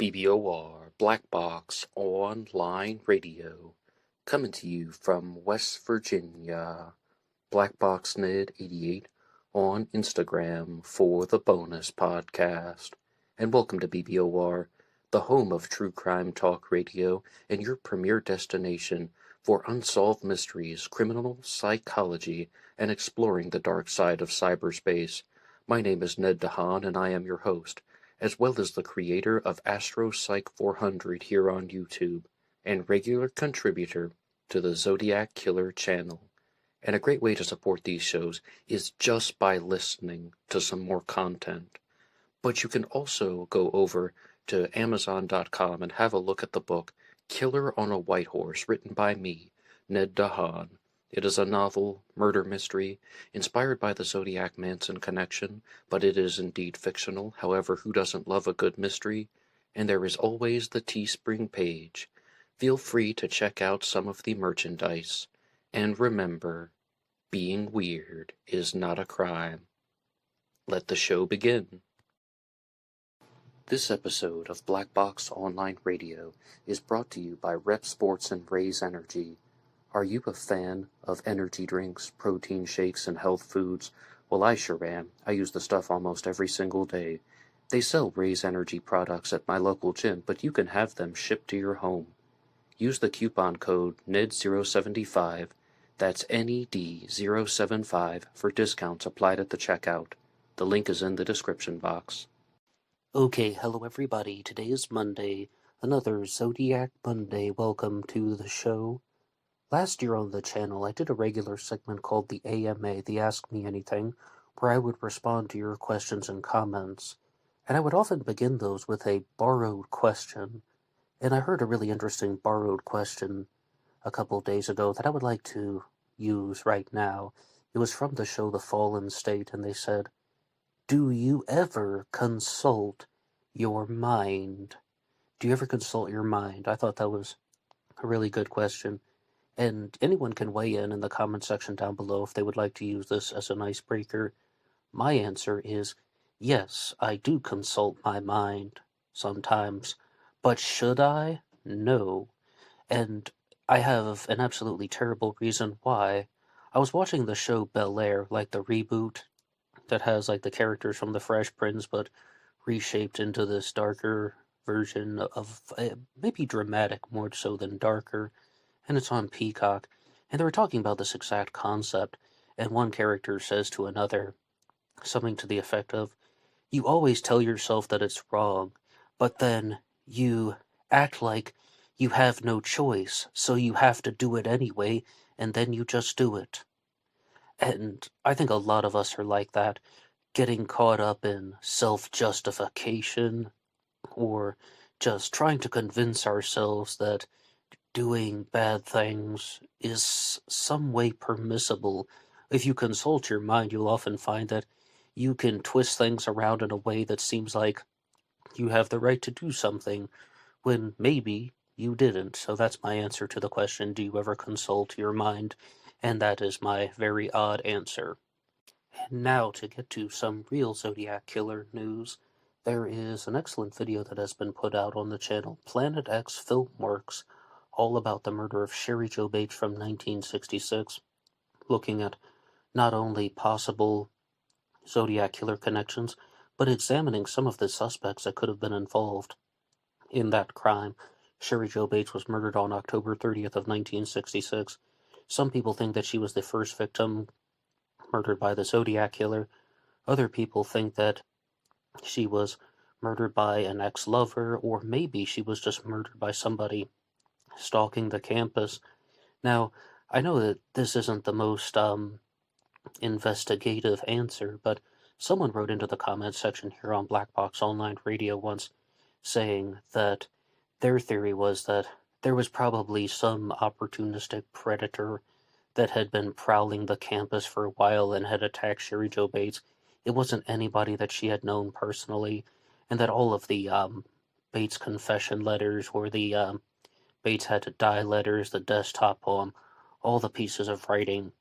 BBOR Black Box Online Radio, coming to you from West Virginia. BlackBoxNid88 on Instagram for the bonus podcast. And welcome to BBOR, the home of true crime talk radio and your premier destination for unsolved mysteries, criminal psychology, and exploring the dark side of cyberspace. My name is Ned DeHaan, and I am your host, as well as the creator of Astro Psych 400 here on YouTube, and regular contributor to the Zodiac Killer channel. And a great way to support these shows is just by listening to some more content. But you can also go over to Amazon.com and have a look at the book Killer on a White Horse, written by me, Ned DeHaan. It is a novel, murder mystery, inspired by the Zodiac Manson connection, but it is indeed fictional. However, who doesn't love a good mystery? And there is always the TeeSpring page. Feel free to check out some of the merchandise. And remember, being weird is not a crime. Let the show begin. This episode of Black Box Online Radio is brought to you by Rep Sports and Raze Energy. Are you a fan of energy drinks, protein shakes, and health foods? Well, I sure am. I use the stuff almost every single day. They sell Raze Energy products at my local gym, but you can have them shipped to your home. Use the coupon code NED075, that's NED075, for discounts applied at the checkout. The link is in the description box. Okay, hello everybody. Today is Monday, another Zodiac Monday. Welcome to the show. Last year on the channel, I did a regular segment called the AMA, the Ask Me Anything, where I would respond to your questions and comments. And I would often begin those with a borrowed question. And I heard a really interesting borrowed question a couple days ago that I would like to use right now. It was from the show The Fallen State, and they said, "Do you ever consult your mind?" Do you ever consult your mind? I thought that was a really good question. And anyone can weigh in the comment section down below if they would like to use this as an icebreaker. My answer is, yes, I do consult my mind sometimes. But should I? No. And I have an absolutely terrible reason why. I was watching the show Bel-Air, like the reboot that has like the characters from the Fresh Prince, but reshaped into this darker version of maybe dramatic more so than darker. And it's on Peacock, and they were talking about this exact concept, and one character says to another something to the effect of, "You always tell yourself that it's wrong, but then you act like you have no choice, so you have to do it anyway, and then you just do it." And I think a lot of us are like that, getting caught up in self-justification, or just trying to convince ourselves that doing bad things is some way permissible. If you consult your mind, you'll often find that you can twist things around in a way that seems like you have the right to do something, when maybe you didn't. So that's my answer to the question, do you ever consult your mind? And that is my very odd answer. And now to get to some real Zodiac Killer news. There is an excellent video that has been put out on the channel, Planet X Filmworks, all about the murder of Cheri Jo Bates from 1966, looking at not only possible Zodiac Killer connections, but examining some of the suspects that could have been involved in that crime. Cheri Jo Bates was murdered on October 30th of 1966. Some people think that she was the first victim murdered by the Zodiac Killer. Other people think that she was murdered by an ex-lover, or maybe she was just murdered by somebody stalking the campus. Now, I know that this isn't the most investigative answer, but someone wrote into the comments section here on Black Box Online Radio once, saying that their theory was that there was probably some opportunistic predator that had been prowling the campus for a while and had attacked Cheri Jo Bates. It wasn't anybody that she had known personally, and that all of the Bates confession letters, or the Bates had to die letters, the desktop poem, all the pieces of writing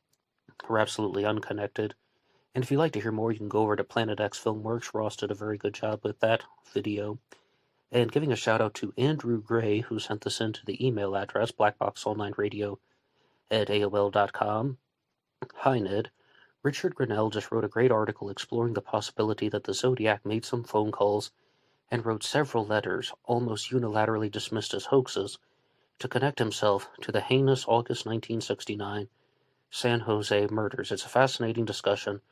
were absolutely unconnected. And if you'd like to hear more, you can go over to Planet X Filmworks. Ross did a very good job with that video. And giving a shout out to Andrew Gray, who sent this in to the email address, blackboxonlineradio@aol.com. Hi, Ned. Richard Grinnell just wrote a great article exploring the possibility that the Zodiac made some phone calls and wrote several letters, almost unilaterally dismissed as hoaxes, to connect himself to the heinous August 1969 San Jose murders. It's a fascinating discussion,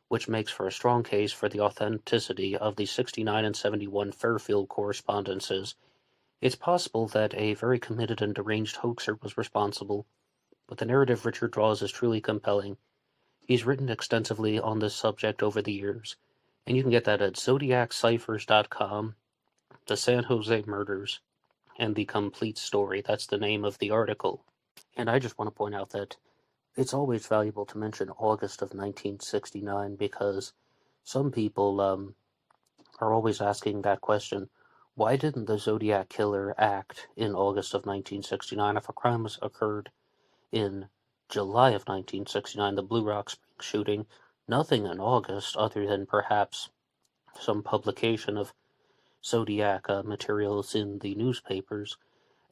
which makes for a strong case for the authenticity of the 69 and 71 Fairfield correspondences. It's possible that a very committed and deranged hoaxer was responsible, but the narrative Richard draws is truly compelling. He's written extensively on this subject over the years, and you can get that at zodiacciphers.com, the San Jose murders, and the complete story. That's the name of the article. And I just want to point out that it's always valuable to mention August of 1969 because some people are always asking that question. Why didn't the Zodiac killer act in August of 1969 if a crime was occurred in July of 1969, the Blue Rock Spring shooting? Nothing in August other than perhaps some publication of Zodiac materials in the newspapers.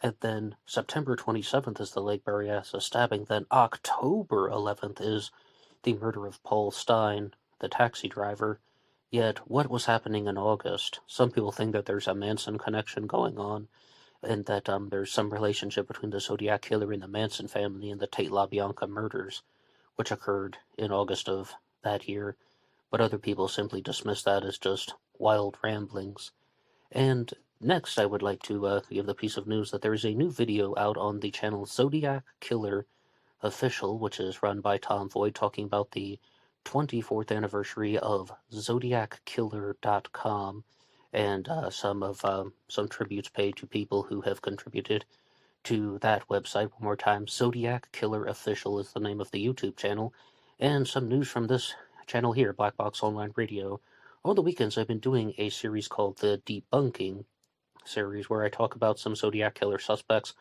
And then September 27th is the Lake Berryessa stabbing. Then October 11th is the murder of Paul Stein, the taxi driver. Yet, what was happening in August? Some people think that there's a Manson connection going on, and that there's some relationship between the Zodiac killer and the Manson family and the Tate LaBianca murders, which occurred in August of that year. But other people simply dismiss that as just wild ramblings. And next, I would like to give the piece of news that there is a new video out on the channel Zodiac Killer Official, which is run by Tom Voigt, talking about the 24th anniversary of ZodiacKiller.com and some tributes paid to people who have contributed to that website. One more time, Zodiac Killer Official is the name of the YouTube channel, and some news from this channel here, Black Box Online Radio. On the weekends, I've been doing a series called the Debunking series, where I talk about some Zodiac Killer suspects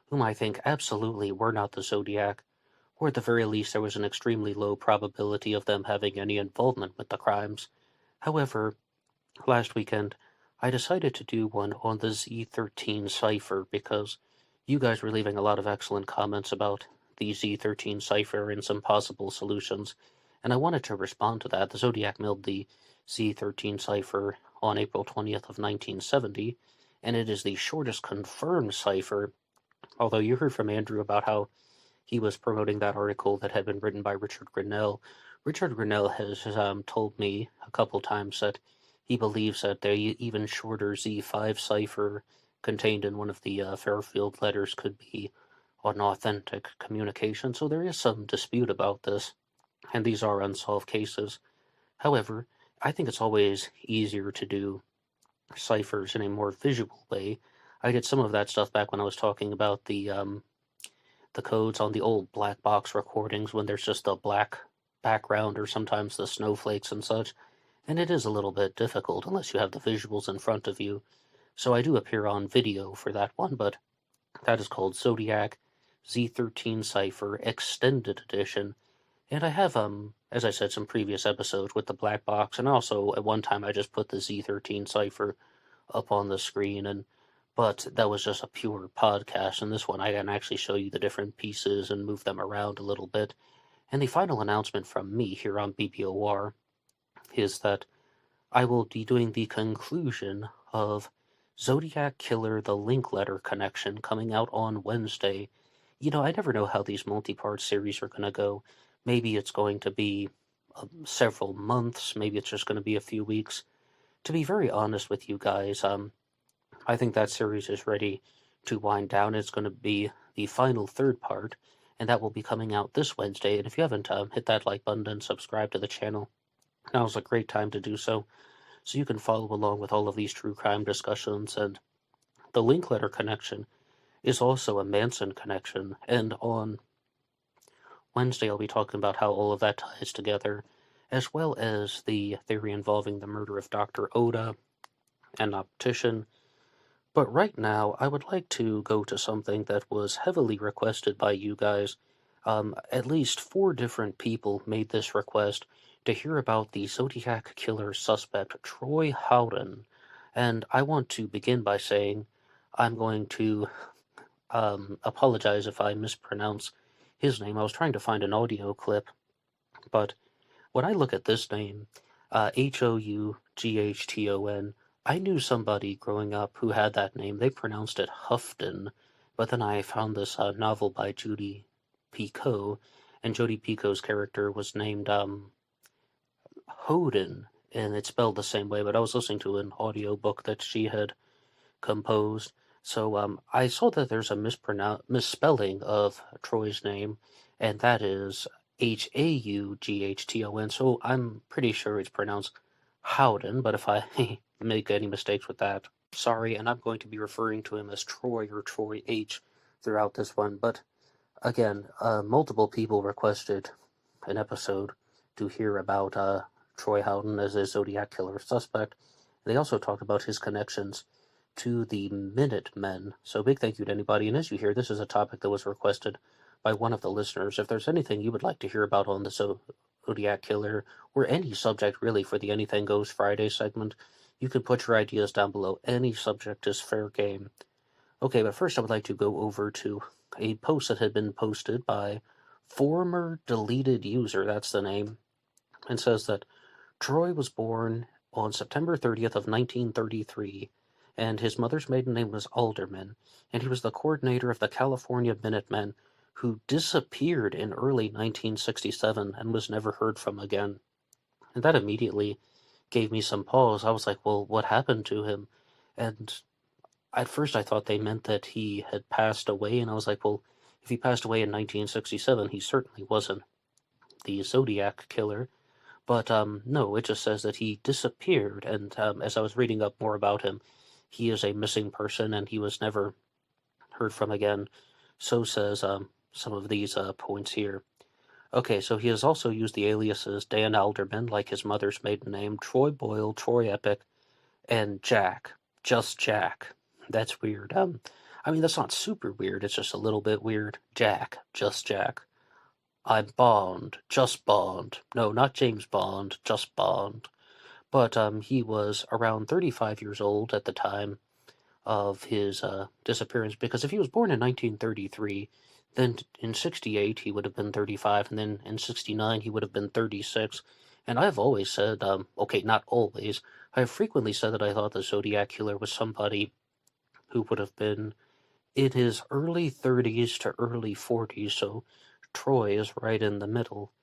whom I think absolutely were not the Zodiac, or at the very least there was an extremely low probability of them having any involvement with the crimes. However, last weekend, I decided to do one on the Z13 Cipher because you guys were leaving a lot of excellent comments about the Z13 Cipher and some possible solutions, and I wanted to respond to that. The Zodiac mailed the Z13 Cipher on April 20th of 1970, and it is the shortest confirmed cipher, although you heard from Andrew about how he was promoting that article that had been written by Richard Grinnell. Richard Grinnell has told me a couple times that he believes that the even shorter Z5 cipher contained in one of the Fairfield letters could be an authentic communication, so there is some dispute about this, and these are unsolved cases. However, I think it's always easier to do ciphers in a more visual way. I did some of that stuff back when I was talking about the codes on the old black box recordings when there's just a black background or sometimes the snowflakes and such, and it is a little bit difficult unless you have the visuals in front of you. So I do appear on video for that one, but that is called Zodiac Z13 Cipher Extended Edition. And I have, as I said, some previous episodes with the black box, and also at one time I just put the Z13 Cipher up on the screen, but that was just a pure podcast. And this one I can actually show you the different pieces and move them around a little bit. And the final announcement from me here on BBOR is that I will be doing the conclusion of Zodiac Killer the Link Letter Connection coming out on Wednesday. You know, I never know how these multi-part series are going to go. Maybe it's going to be several months. Maybe it's just going to be a few weeks. To be very honest with you guys, I think that series is ready to wind down. It's going to be the final third part, and that will be coming out this Wednesday. And if you haven't hit that like button and subscribe to the channel, now's a great time to do so you can follow along with all of these true crime discussions. And the link letter connection is also a Manson connection, and on Wednesday I'll be talking about how all of that ties together, as well as the theory involving the murder of Dr. Oda, an optician. But right now, I would like to go to something that was heavily requested by you guys. At least 4 different people made this request to hear about the Zodiac killer suspect, Troy Haughten. And I want to begin by saying I'm going to apologize if I mispronounce his name. I was trying to find an audio clip, but when I look at this name, Houghton, I knew somebody growing up who had that name. They pronounced it Houghton, but then I found this novel by Judy Picoult, and Jodi Picoult's character was named Haughten, and it's spelled the same way, but I was listening to an audio book that she had composed. So I saw that there's a misspelling of Troy's name, and that is Haughton. So I'm pretty sure it's pronounced Howden, but if I make any mistakes with that, sorry, and I'm going to be referring to him as Troy or Troy H throughout this one. But again, multiple people requested an episode to hear about Troy Houghton as a Zodiac killer suspect. They also talked about his connections to the Minutemen. So big thank you to anybody. And as you hear, this is a topic that was requested by one of the listeners. If there's anything you would like to hear about on the Zodiac Killer, or any subject really for the Anything Goes Friday segment, you can put your ideas down below. Any subject is fair game. Okay, but first I would like to go over to a post that had been posted by former deleted user, that's the name, and says that Troy was born on September 30th of 1933, and his mother's maiden name was Alderman, and he was the coordinator of the California Minutemen, who disappeared in early 1967 and was never heard from again. And that immediately gave me some pause. I was like, well, what happened to him? And at first I thought they meant that he had passed away, and I was like, well, if he passed away in 1967, he certainly wasn't the Zodiac killer. But no, it just says that he disappeared, and as I was reading up more about him, he is a missing person, and he was never heard from again. So says some of these points here. Okay, so he has also used the aliases Dan Alderman, like his mother's maiden name, Troy Boyle, Troy Epic, and Jack. Just Jack. That's weird. I mean, that's not super weird, it's just a little bit weird. Jack. Just Jack. I'm Bond. Just Bond. No, not James Bond. Just Bond. But he was around 35 years old at the time of his disappearance, because if he was born in 1933, then in 68 he would have been 35, and then in 69 he would have been 36. And I've always said, okay, not always, I've frequently said that I thought the Zodiac Killer was somebody who would have been in his early 30s to early 40s, so Troy is right in the middle.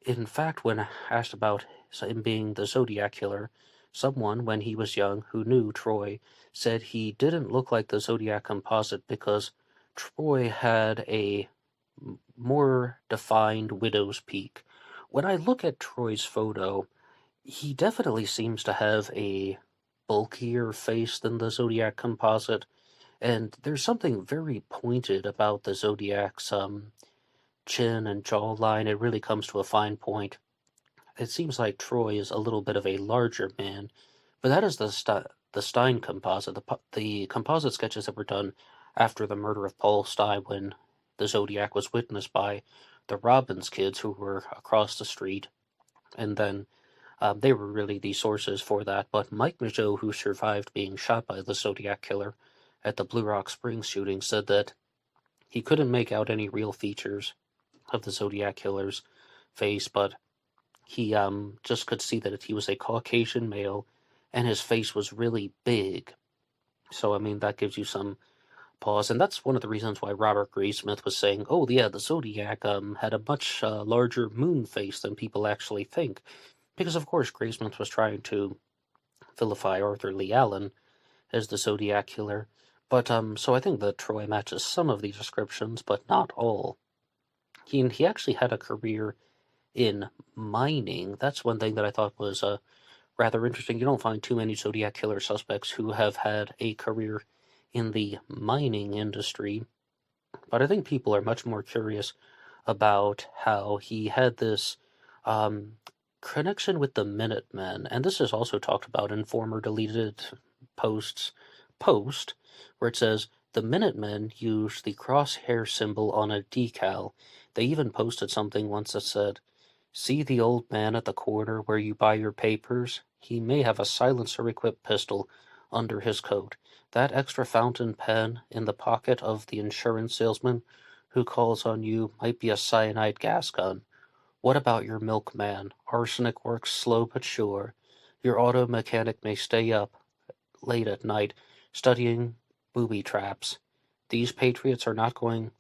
In fact, when asked about him being the Zodiac Killer, someone, when he was young, who knew Troy, said he didn't look like the Zodiac composite because Troy had a more defined widow's peak. When I look at Troy's photo, he definitely seems to have a bulkier face than the Zodiac composite, and there's something very pointed about the Zodiac's chin and jawline. It really comes to a fine point. It seems like Troy is a little bit of a larger man, but that is the Stein composite, the composite sketches that were done after the murder of Paul Stein, when the Zodiac was witnessed by the Robbins kids who were across the street, and then they were really the sources for that. But Mike Mageau, who survived being shot by the Zodiac Killer at the Blue Rock Springs shooting, said that he couldn't make out any real features of the Zodiac Killer's face, but he just could see that he was a Caucasian male, and his face was really big. So, I mean, that gives you some pause, and that's one of the reasons why Robert Graysmith was saying, oh, yeah, the Zodiac had a much larger moon face than people actually think. Because, of course, Graysmith was trying to vilify Arthur Lee Allen as the Zodiac Killer. But, so I think that Troy matches some of these descriptions, but not all. He actually had a career in mining. That's one thing that I thought was rather interesting. You don't find too many Zodiac Killer suspects who have had a career in the mining industry. But I think people are much more curious about how he had this connection with the Minutemen. And this is also talked about in former deleted post, where it says, the Minutemen used the crosshair symbol on a decal. They even posted something once that said, see the old man at the corner where you buy your papers? He may have a silencer-equipped pistol under his coat. That extra fountain pen in the pocket of the insurance salesman who calls on you might be a cyanide gas gun. What about your milkman? Arsenic works slow but sure. Your auto mechanic may stay up late at night studying booby traps. These patriots are not going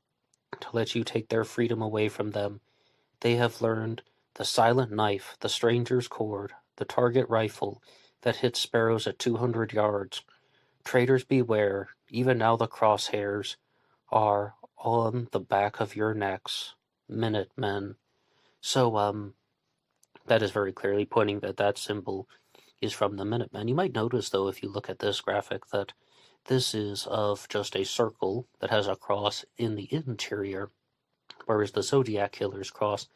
to let you take their freedom away from them. They have learned the silent knife, the stranger's cord, the target rifle that hits sparrows at 200 yards. Traitors beware, even now the crosshairs are on the back of your necks. Minutemen. So, that is very clearly pointing that symbol is from the Minutemen. You might notice, though, if you look at this graphic, that this is of just a circle that has a cross in the interior, whereas the Zodiac Killer's cross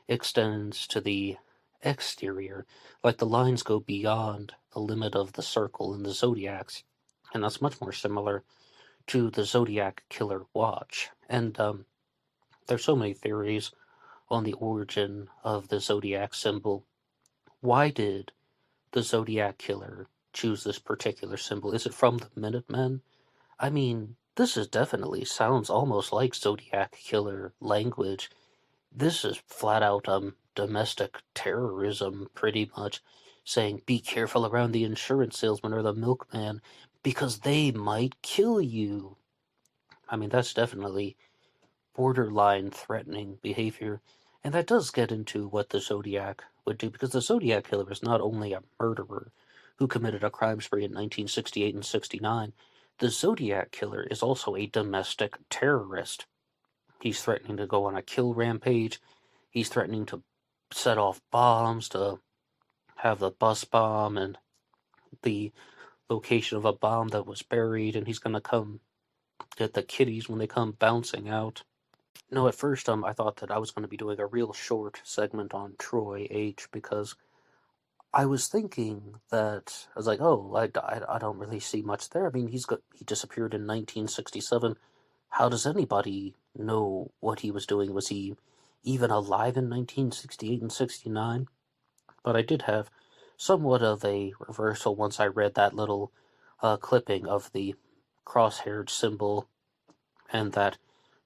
extends to the exterior, like the lines go beyond the limit of the circle in the Zodiacs, and that's much more similar to the Zodiac Killer watch. And there's so many theories on the origin of the Zodiac symbol. Why did the Zodiac Killer choose this particular symbol? Is it from the Minutemen? I mean, this is definitely sounds almost like Zodiac Killer language. This is flat out domestic terrorism, pretty much, saying be careful around the insurance salesman or the milkman because they might kill you. I mean, that's definitely borderline threatening behavior, and that does get into what the Zodiac would do, because the Zodiac Killer is not only a murderer who committed a crime spree in 1968 and 69, the Zodiac Killer is also a domestic terrorist. He's threatening to go on a kill rampage. He's threatening to set off bombs, to have the bus bomb and the location of a bomb that was buried, and he's going to come get the kiddies when they come bouncing out. No, at first I thought that I was going to be doing a real short segment on Troy H, because I was thinking that, I was like, oh, I don't really see much there. I mean, he disappeared in 1967. How does anybody know what he was doing? Was he even alive in 1968 and 69? But I did have somewhat of a reversal once I read that little clipping of the cross-haired symbol and that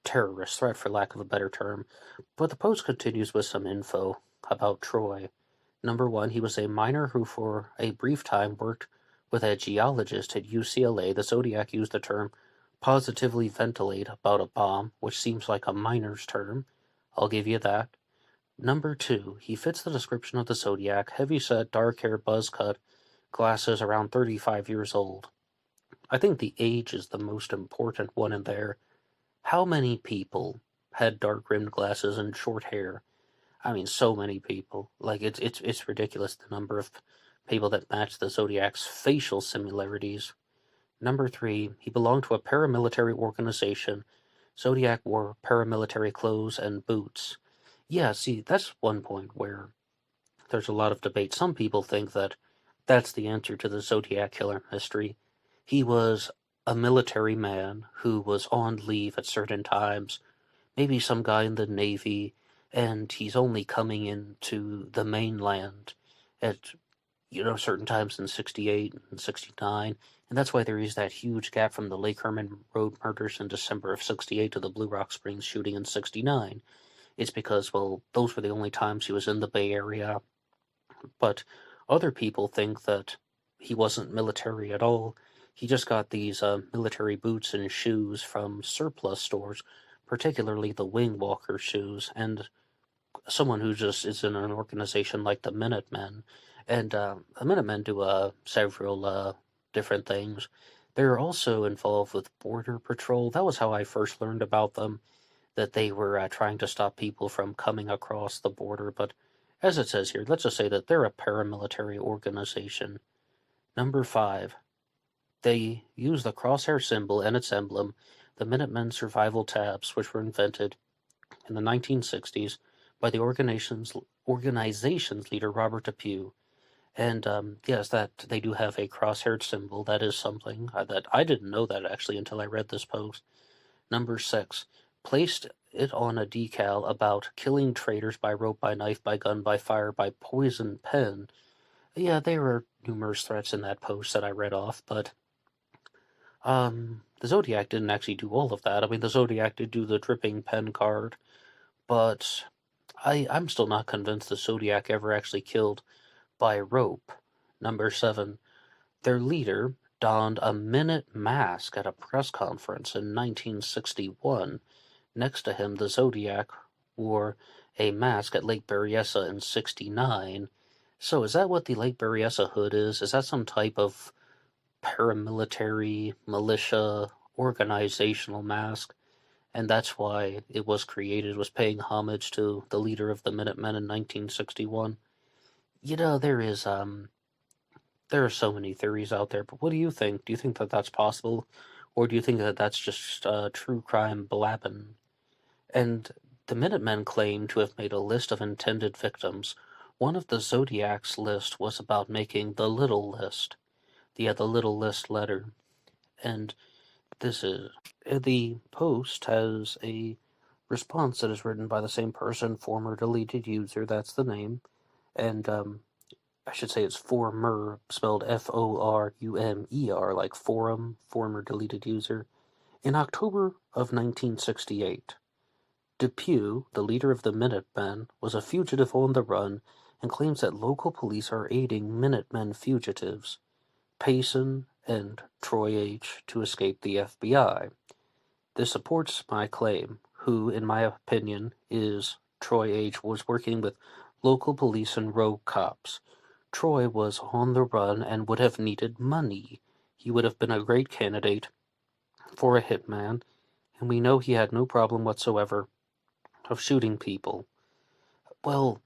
terrorist threat, for lack of a better term. But the post continues with some info about Troy. Number one, he was a miner who for a brief time worked with a geologist at UCLA. The Zodiac used the term positively ventilate about a bomb, which seems like a miner's term. I'll give you that. Number two, he fits the description of the Zodiac, heavy-set, dark hair, buzz cut, glasses, around 35 years old. I think the age is the most important one in there. How many people had dark-rimmed glasses and short hair? I mean, so many people. Like, it's ridiculous, the number of people that match the Zodiac's facial similarities. Number three, he belonged to a paramilitary organization. Zodiac wore paramilitary clothes and boots. Yeah, see, that's one point where there's a lot of debate. Some people think that that's the answer to the Zodiac Killer mystery. He was a military man who was on leave at certain times, maybe some guy in the Navy, and he's only coming into the mainland at, certain times in 68 and 69, and that's why there is that huge gap from the Lake Herman Road murders in December of 68 to the Blue Rock Springs shooting in 69. It's because, well, those were the only times he was in the Bay Area. But other people think that he wasn't military at all. He just got these military boots and shoes from surplus stores, particularly the Wing Walker shoes, and someone who just is in an organization like the Minutemen. And the Minutemen do several different things. They're also involved with Border Patrol. That was how I first learned about them, that they were trying to stop people from coming across the border. But as it says here, let's just say that they're a paramilitary organization. Number five, they use the crosshair symbol and its emblem, the Minutemen survival tabs, which were invented in the 1960s by the organization's leader, Robert Depew. And yes, that they do have a crosshaired symbol. That is something that I didn't know that actually until I read this post. Number six, placed it on a decal about killing traitors by rope, by knife, by gun, by fire, by poison pen. Yeah, there were numerous threats in that post that I read off, but The Zodiac didn't actually do all of that. I mean, the Zodiac did do the dripping pen card, but I'm still not convinced the Zodiac ever actually killed by rope. Number 7. Their leader donned a minute mask at a press conference in 1961. Next to him, the Zodiac wore a mask at Lake Berryessa in 69. So is that what the Lake Berryessa hood is? Is that some type of paramilitary, militia, organizational mask? And that's why it was created, was paying homage to the leader of the Minutemen in 1961. There are so many theories out there, but what do you think? Do you think that that's possible? Or do you think that that's just true crime blabbing? And the Minutemen claim to have made a list of intended victims. One of the Zodiac's list was about making the little list. The little list letter. And the post has a response that is written by the same person, former deleted user, that's the name. And I should say it's former, spelled F-O-R-U-M-E-R, like forum, former deleted user. In October of 1968, Depew, the leader of the Minutemen, was a fugitive on the run and claims that local police are aiding Minutemen fugitives, Payson and Troy H., to escape the FBI. This supports my claim, who, in my opinion, is Troy H., was working with local police and rogue cops. Troy was on the run and would have needed money. He would have been a great candidate for a hitman, and we know he had no problem whatsoever of shooting people. Well,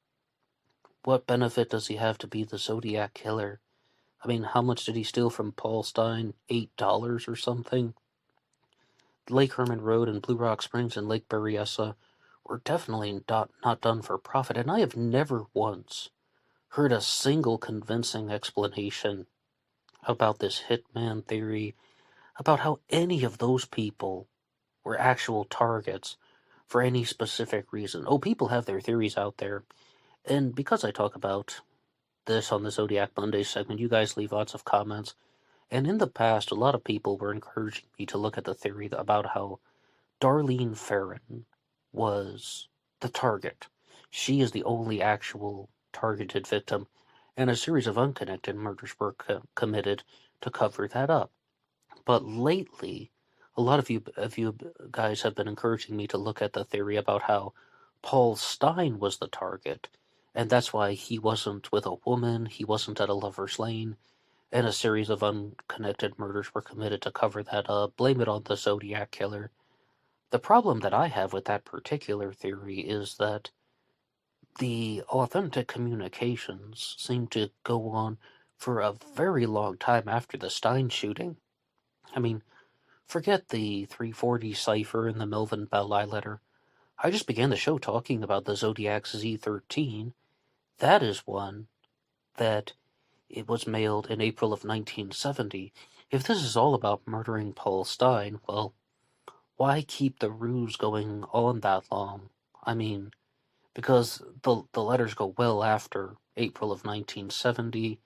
what benefit does he have to be the Zodiac killer? I mean, how much did he steal from Paul Stein? $8 or something? Lake Herman Road and Blue Rock Springs and Lake Berryessa were definitely not done for profit, and I have never once heard a single convincing explanation about this hitman theory, about how any of those people were actual targets for any specific reason. Oh, people have their theories out there, and because I talk about this on the Zodiac Monday segment, you guys leave lots of comments, and in the past, a lot of people were encouraging me to look at the theory about how Darlene Ferrin was the target. She is the only actual targeted victim, and a series of unconnected murders were committed to cover that up. But lately, a lot of you guys have been encouraging me to look at the theory about how Paul Stein was the target, and that's why he wasn't with a woman, he wasn't at a lover's lane, and a series of unconnected murders were committed to cover that up. Blame it on the Zodiac killer. The problem that I have with that particular theory is that the authentic communications seem to go on for a very long time after the Stein shooting. I mean, forget the 340 Cipher and the Melvin Belli letter. I just began the show talking about the Zodiac's Z13. That is one that it was mailed in April of 1970. If this is all about murdering Paul Stein, well, why keep the ruse going on that long? I mean, because the letters go well after April of 1970.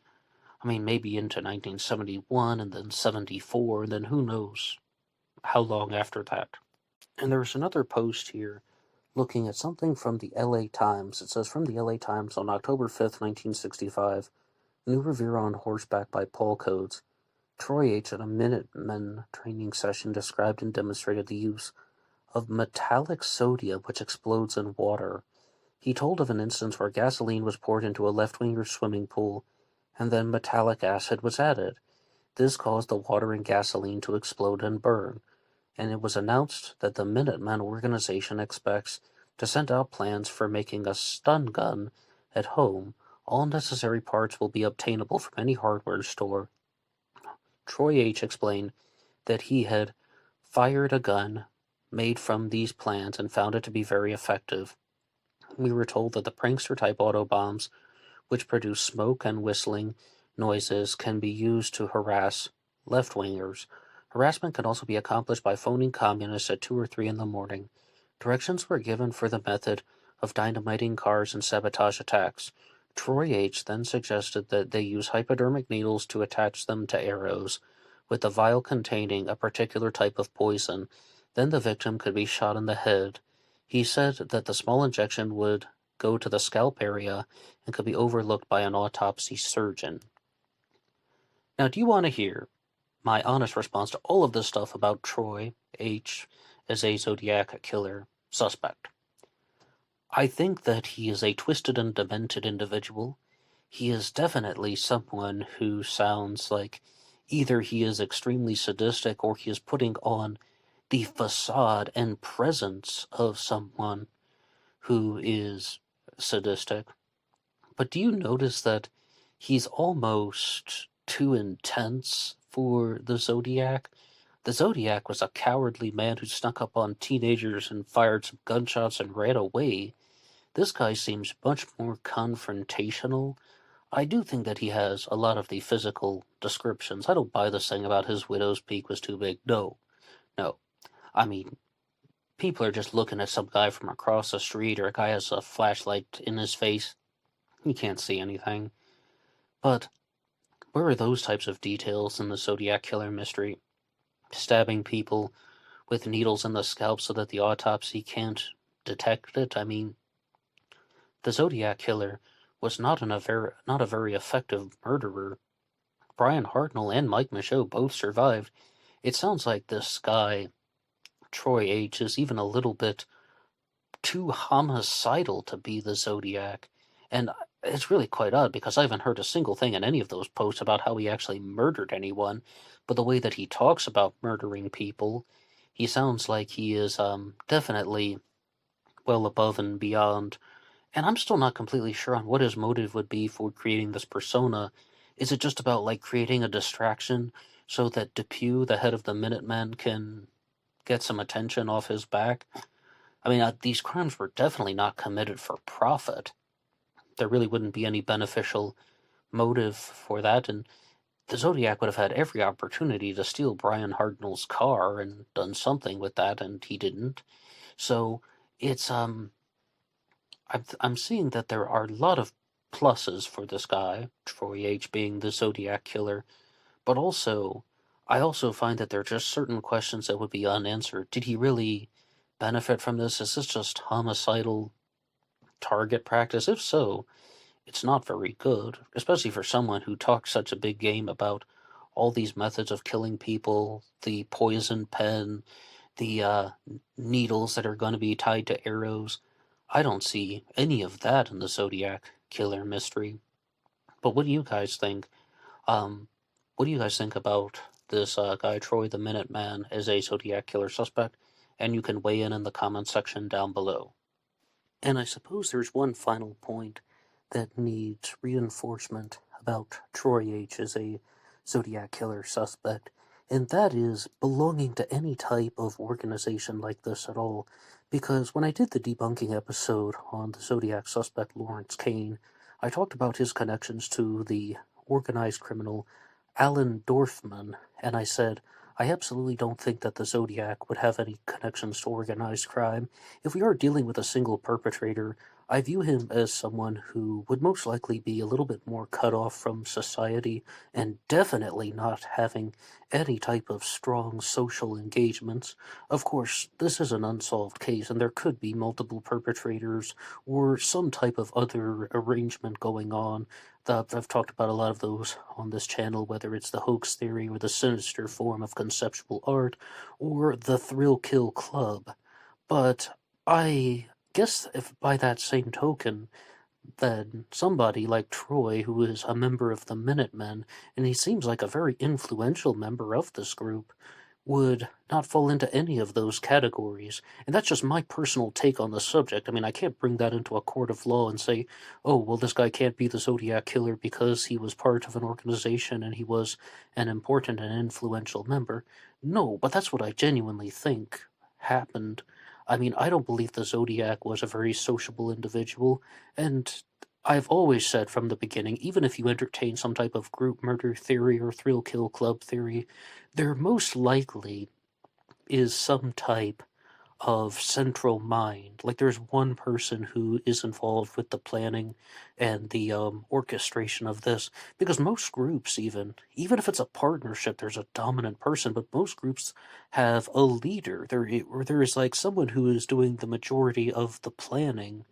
I mean, maybe into 1971 and then 74, and then who knows how long after that. And there's another post here looking at something from the LA Times. It says, from the LA Times on October 5th, 1965, New Revere on Horseback by Paul Coates. Troy H. at a Minutemen training session described and demonstrated the use of metallic sodium which explodes in water. He told of an instance where gasoline was poured into a left-winger's swimming pool, and then metallic acid was added. This caused the water and gasoline to explode and burn, and it was announced that the Minutemen organization expects to send out plans for making a stun gun at home. All necessary parts will be obtainable from any hardware store. Troy H. explained that he had fired a gun made from these plans and found it to be very effective. We were told that the prankster-type auto bombs, which produce smoke and whistling noises, can be used to harass left-wingers. Harassment can also be accomplished by phoning communists at 2 or 3 in the morning. Directions were given for the method of dynamiting cars and sabotage attacks. Troy H. then suggested that they use hypodermic needles to attach them to arrows, with a vial containing a particular type of poison. Then the victim could be shot in the head. He said that the small injection would go to the scalp area and could be overlooked by an autopsy surgeon. Now, do you want to hear my honest response to all of this stuff about Troy H. as a Zodiac killer suspect? I think that he is a twisted and demented individual. He is definitely someone who sounds like either he is extremely sadistic or he is putting on the facade and presence of someone who is sadistic. But do you notice that he's almost too intense for the Zodiac? The Zodiac was a cowardly man who snuck up on teenagers and fired some gunshots and ran away. This guy seems much more confrontational. I do think that he has a lot of the physical descriptions. I don't buy this thing about his widow's peak was too big. No. I mean, people are just looking at some guy from across the street, or a guy has a flashlight in his face. You can't see anything. But where are those types of details in the Zodiac killer mystery? Stabbing people with needles in the scalp so that the autopsy can't detect it? I mean, the Zodiac killer was not a very effective murderer. Brian Hartnell and Mike Michaud both survived. It sounds like this guy, Troy H., is even a little bit too homicidal to be the Zodiac. And it's really quite odd, because I haven't heard a single thing in any of those posts about how he actually murdered anyone. But the way that he talks about murdering people, he sounds like he is definitely well above and beyond. And I'm still not completely sure on what his motive would be for creating this persona. Is it just about, like, creating a distraction so that Depew, the head of the Minutemen, can get some attention off his back? I mean, these crimes were definitely not committed for profit. There really wouldn't be any beneficial motive for that, and the Zodiac would have had every opportunity to steal Brian Hartnell's car and done something with that, and he didn't. So it's I'm seeing that there are a lot of pluses for this guy, Troy H., being the Zodiac killer, but I also find that there are just certain questions that would be unanswered. Did he really benefit from this? Is this just homicidal target practice? If so, it's not very good, especially for someone who talks such a big game about all these methods of killing people, the poison pen, the needles that are going to be tied to arrows. I don't see any of that in the Zodiac killer mystery. But what do you guys think? What do you guys think about this guy, Troy the Minuteman, as a Zodiac killer suspect? And you can weigh in the comment section down below. And I suppose there's one final point that needs reinforcement about Troy H. as a Zodiac killer suspect, and that is belonging to any type of organization like this at all. Because when I did the debunking episode on the Zodiac suspect Lawrence Kane, I talked about his connections to the organized criminal Alan Dorfman, and I said, I absolutely don't think that the Zodiac would have any connections to organized crime. If we are dealing with a single perpetrator, I view him as someone who would most likely be a little bit more cut off from society, and definitely not having any type of strong social engagements. Of course, this is an unsolved case, and there could be multiple perpetrators, or some type of other arrangement going on. I've talked about a lot of those on this channel, whether it's the hoax theory, or the sinister form of conceptual art, or the thrill kill club. But I guess if by that same token, then somebody like Troy, who is a member of the Minutemen, and he seems like a very influential member of this group, would not fall into any of those categories. And that's just my personal take on the subject. I mean, I can't bring that into a court of law and say, oh, well, this guy can't be the Zodiac killer because he was part of an organization and he was an important and influential member. No, but that's what I genuinely think happened. I mean, I don't believe the Zodiac was a very sociable individual, and I've always said from the beginning, even if you entertain some type of group murder theory or thrill kill club theory, there most likely is some type of central mind. Like there's one person who is involved with the planning and the orchestration of this. Because most groups, even if it's a partnership, there's a dominant person. But most groups have a leader. Or there is like someone who is doing the majority of the planning.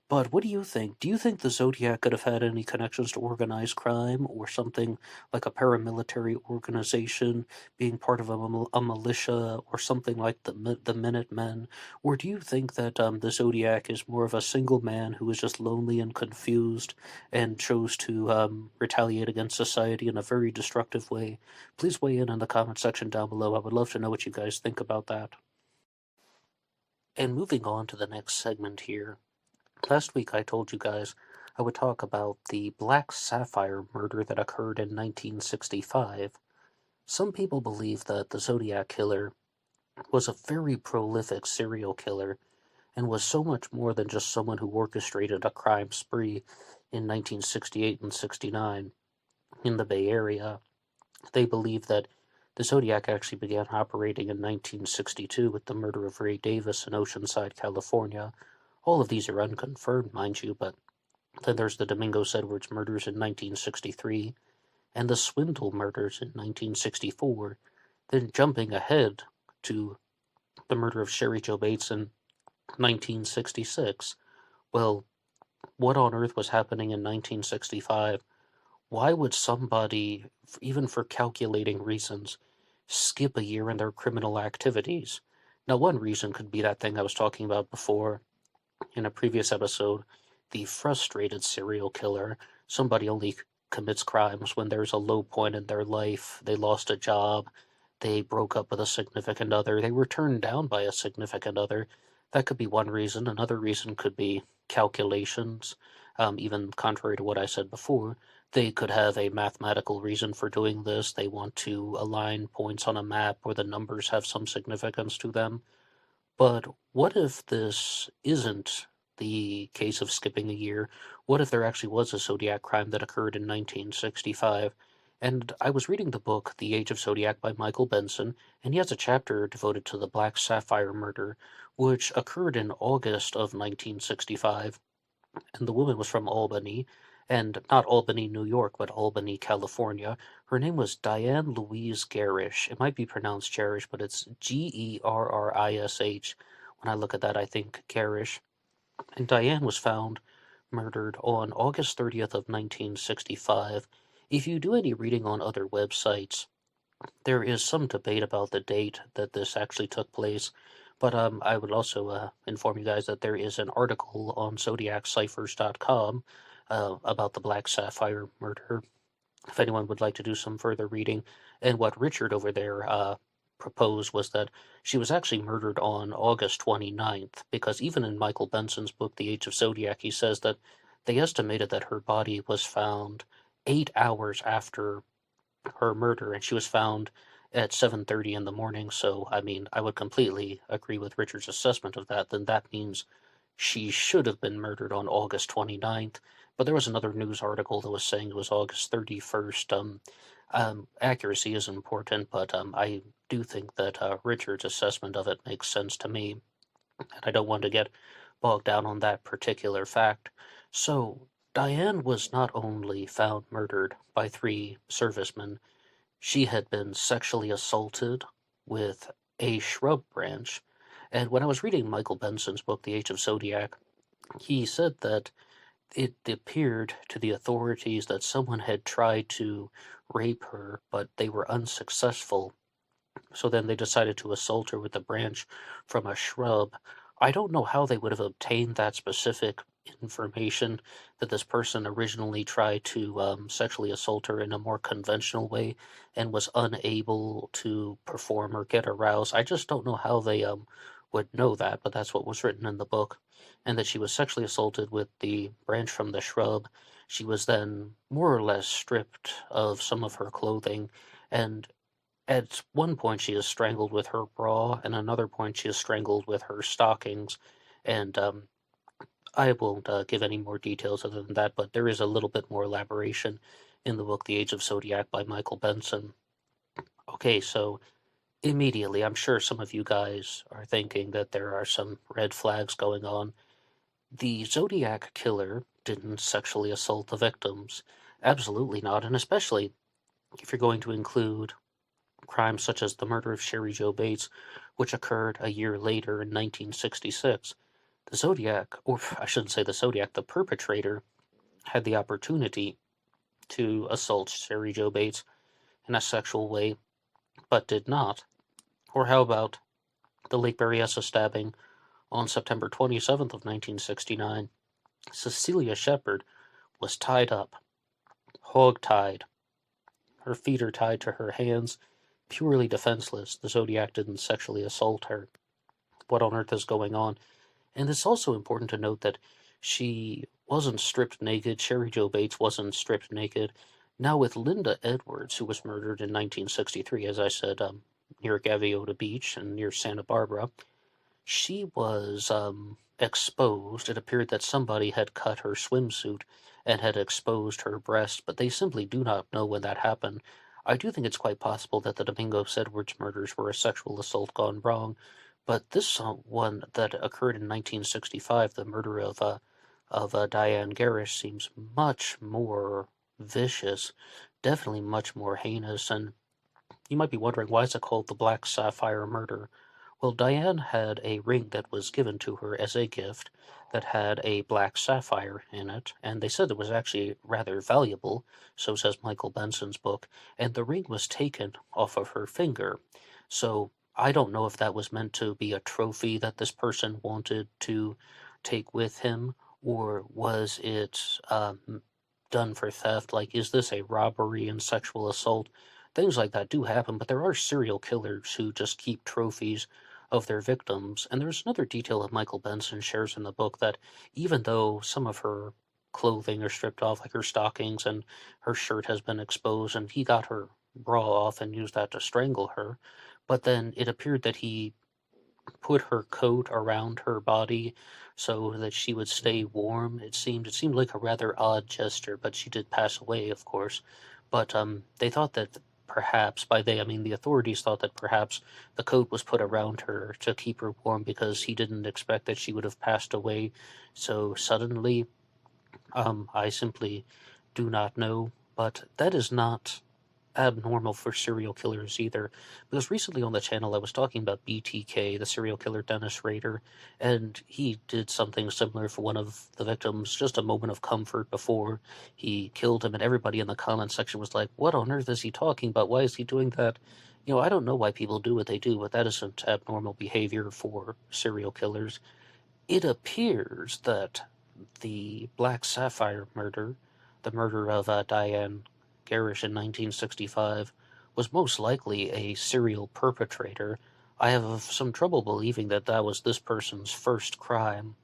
But what do you think? Do you think the Zodiac could have had any connections to organized crime or something like a paramilitary organization, being part of a militia or something like the Minutemen? Or do you think that the Zodiac is more of a single man who is just lonely and confused and chose to retaliate against society in a very destructive way? Please weigh in the comment section down below. I would love to know what you guys think about that. And moving on to the next segment here. Last week I told you guys I would talk about the Black Sapphire murder that occurred in 1965. Some people believe that the Zodiac Killer was a very prolific serial killer and was so much more than just someone who orchestrated a crime spree in 1968 and 69 in the Bay Area. They believe that the Zodiac actually began operating in 1962 with the murder of Ray Davis in Oceanside, California. All of these are unconfirmed, mind you, but then there's the Domingos Edwards murders in 1963 and the Swindle murders in 1964. Then jumping ahead to the murder of Sherry Jo Bates in 1966. Well, what on earth was happening in 1965? Why would somebody, even for calculating reasons, skip a year in their criminal activities? Now, one reason could be that thing I was talking about before in a previous episode, the frustrated serial killer. Somebody only commits crimes when there's a low point in their life. They lost a job, they broke up with a significant other, they were turned down by a significant other. That could be one reason. Another reason could be calculations. Even contrary to what I said before, they could have a mathematical reason for doing this. They want to align points on a map where the numbers have some significance to them. But what if this isn't the case of skipping a year? What if there actually was a Zodiac crime that occurred in 1965? And I was reading the book The Age of Zodiac by Michael Benson, and he has a chapter devoted to the Black Sapphire murder, which occurred in August of 1965, and the woman was from Albany, and not Albany, New York, but Albany, California. Her name was Diane Louise Garish. It might be pronounced Garish, but it's Gerrish. When I look at that, I think Garish. And Diane was found murdered on August 30th of 1965. If you do any reading on other websites, there is some debate about the date that this actually took place. But I would also inform you guys that there is an article on ZodiacCiphers.com about the Black Sapphire murder, if anyone would like to do some further reading. And what Richard over there proposed was that she was actually murdered on August 29th, because even in Michael Benson's book, The Age of Zodiac, he says that they estimated that her body was found 8 hours after her murder, and she was found at 7:30 in the morning. So, I mean, I would completely agree with Richard's assessment of that. Then that means she should have been murdered on August 29th. But there was another news article that was saying it was August 31st. Accuracy is important, but I do think that Richard's assessment of it makes sense to me. And I don't want to get bogged down on that particular fact. So, Diane was not only found murdered by 3 servicemen, she had been sexually assaulted with a shrub branch. And when I was reading Michael Benson's book, The Age of Zodiac, he said that it appeared to the authorities that someone had tried to rape her, but they were unsuccessful. So then they decided to assault her with a branch from a shrub. I don't know how they would have obtained that specific information, that this person originally tried to sexually assault her in a more conventional way and was unable to perform or get aroused. I just don't know how they would know that, but that's what was written in the book. And that she was sexually assaulted with the branch from the shrub. She was then more or less stripped of some of her clothing, and at one point she is strangled with her bra, and another point she is strangled with her stockings. And I won't give any more details other than that, but there is a little bit more elaboration in the book The Age of Zodiac by Michael Benson. Okay, so Immediately, I'm sure some of you guys are thinking that there are some red flags going on. The Zodiac killer didn't sexually assault the victims. Absolutely not, and especially if you're going to include crimes such as the murder of Sherry Jo Bates, which occurred a year later in 1966. The Zodiac, or I shouldn't say the Zodiac, the perpetrator had the opportunity to assault Sherry Jo Bates in a sexual way, but did not. Or how about the Lake Berryessa stabbing on September 27th of 1969? Cecilia Shepard was tied up, hog-tied. Her feet are tied to her hands, purely defenseless. The Zodiac didn't sexually assault her. What on earth is going on? And it's also important to note that she wasn't stripped naked. Sherry Jo Bates wasn't stripped naked. Now, with Linda Edwards, who was murdered in 1963, as I said, near Gaviota Beach and near Santa Barbara, she was exposed. It appeared that somebody had cut her swimsuit and had exposed her breast, but they simply do not know when that happened. I do think it's quite possible that the Domingos Edwards murders were a sexual assault gone wrong, but this one that occurred in 1965, the murder of Diane Garish, seems much more vicious, definitely much more heinous, and you might be wondering, why is it called the Black Sapphire murder? Well, Diane had a ring that was given to her as a gift that had a black sapphire in it, and they said it was actually rather valuable, so says Michael Benson's book, and the ring was taken off of her finger. So I don't know if that was meant to be a trophy that this person wanted to take with him, or was it done for theft? Like, is this a robbery and sexual assault? Things like that do happen, but there are serial killers who just keep trophies of their victims. And there's another detail that Michael Benson shares in the book, that even though some of her clothing are stripped off, like her stockings and her shirt has been exposed, and he got her bra off and used that to strangle her, but then it appeared that he put her coat around her body so that she would stay warm. It seemed like a rather odd gesture, but she did pass away, of course. But they thought that perhaps, by they I mean the authorities, thought that perhaps the coat was put around her to keep her warm because he didn't expect that she would have passed away so suddenly. I simply do not know, but that is not abnormal for serial killers either, because recently on the channel I was talking about BTK, the serial killer Dennis Rader, and he did something similar for one of the victims, just a moment of comfort before he killed him, and everybody in the comment section was like, what on earth is he talking about? Why is he doing that? I don't know why people do what they do, but that isn't abnormal behavior for serial killers. It appears that the Black Sapphire murder, the murder of Diane Garish in 1965, was most likely a serial perpetrator. I have some trouble believing that that was this person's first crime.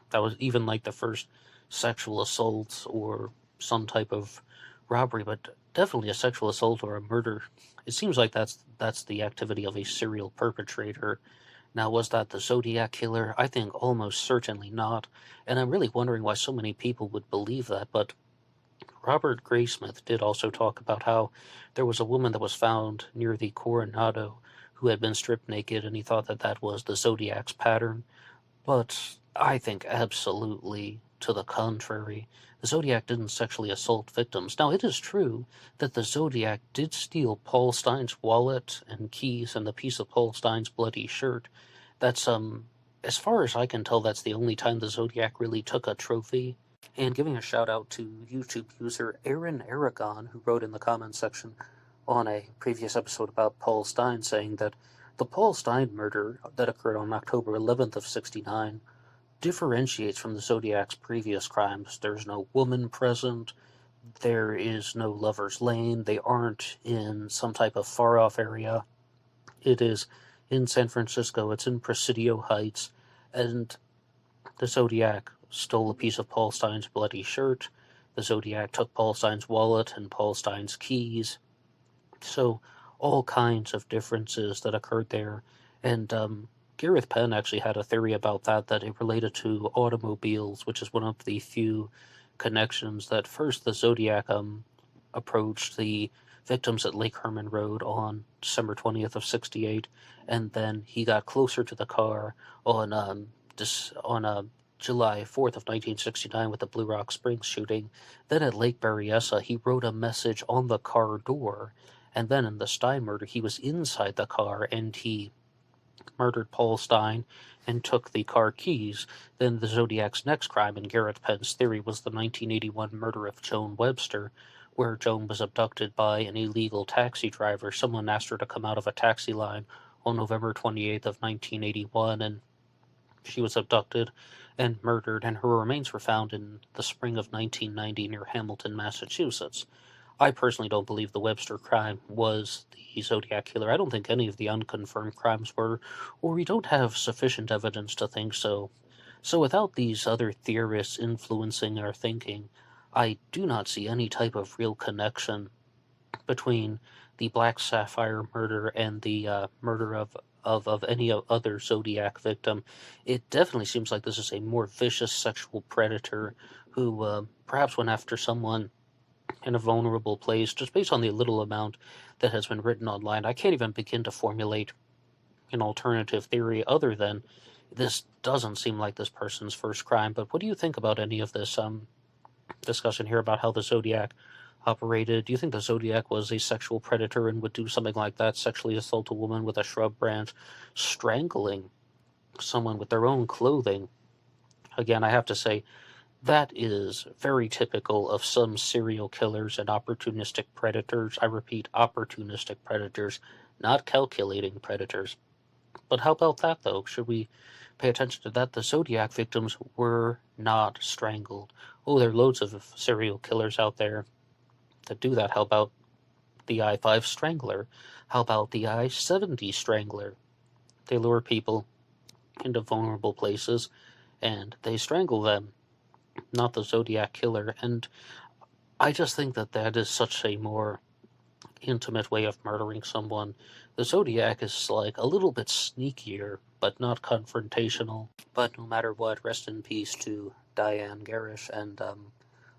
That was even like the first sexual assault or some type of robbery, but definitely a sexual assault or a murder. It seems like that's the activity of a serial perpetrator. Now, was that the Zodiac killer? I think almost certainly not, and I'm really wondering why so many people would believe that, but Robert Graysmith did also talk about how there was a woman that was found near the Coronado who had been stripped naked, and he thought that that was the Zodiac's pattern. But I think absolutely to the contrary. The Zodiac didn't sexually assault victims. Now, it is true that the Zodiac did steal Paul Stein's wallet and keys and the piece of Paul Stein's bloody shirt. That's, as far as I can tell, that's the only time the Zodiac really took a trophy. And giving a shout out to YouTube user Aaron Aragon, who wrote in the comments section on a previous episode about Paul Stein, saying that the Paul Stein murder that occurred on October 11th of 69 differentiates from the Zodiac's previous crimes. There's no woman present, there is no lover's lane, they aren't in some type of far-off area. It is in San Francisco, it's in Presidio Heights, and the Zodiac stole a piece of Paul Stein's bloody shirt. The Zodiac took Paul Stein's wallet and Paul Stein's keys. So, all kinds of differences that occurred there. And Gareth Penn actually had a theory about that it related to automobiles, which is one of the few connections that first the Zodiac approached the victims at Lake Herman Road on December 20th of 68, and then he got closer to the car on July 4th of 1969 with the Blue Rock Springs shooting. Then at Lake Berryessa, he wrote a message on the car door, and then in the Stein murder, he was inside the car, and he murdered Paul Stein and took the car keys. Then the Zodiac's next crime in Garrett Penn's theory was the 1981 murder of Joan Webster, where Joan was abducted by an illegal taxi driver. Someone asked her to come out of a taxi line on November 28th of 1981, and she was abducted and murdered, and her remains were found in the spring of 1990 near Hamilton, Massachusetts. I personally don't believe the Webster crime was the Zodiac killer. I don't think any of the unconfirmed crimes were, or we don't have sufficient evidence to think so. So without these other theorists influencing our thinking, I do not see any type of real connection between the Black Sapphire murder and the murder of any other Zodiac victim. It definitely seems like this is a more vicious sexual predator who perhaps went after someone in a vulnerable place, just based on the little amount that has been written online. I can't even begin to formulate an alternative theory other than this doesn't seem like this person's first crime. But what do you think about any of this discussion here about how the Zodiac operated? Do you think the Zodiac was a sexual predator and would do something like that, sexually assault a woman with a shrub branch, strangling someone with their own clothing? Again, I have to say, that is very typical of some serial killers and opportunistic predators. I repeat, opportunistic predators, not calculating predators. But how about that, though? Should we pay attention to that? The Zodiac victims were not strangled. Oh, there are loads of serial killers out there that do that. How about the I-5 Strangler? How about the I-70 Strangler? They lure people into vulnerable places, and they strangle them. Not the Zodiac killer. And I just think that that is such a more intimate way of murdering someone. The Zodiac is like a little bit sneakier, but not confrontational. But no matter what, rest in peace to Diane Garish, and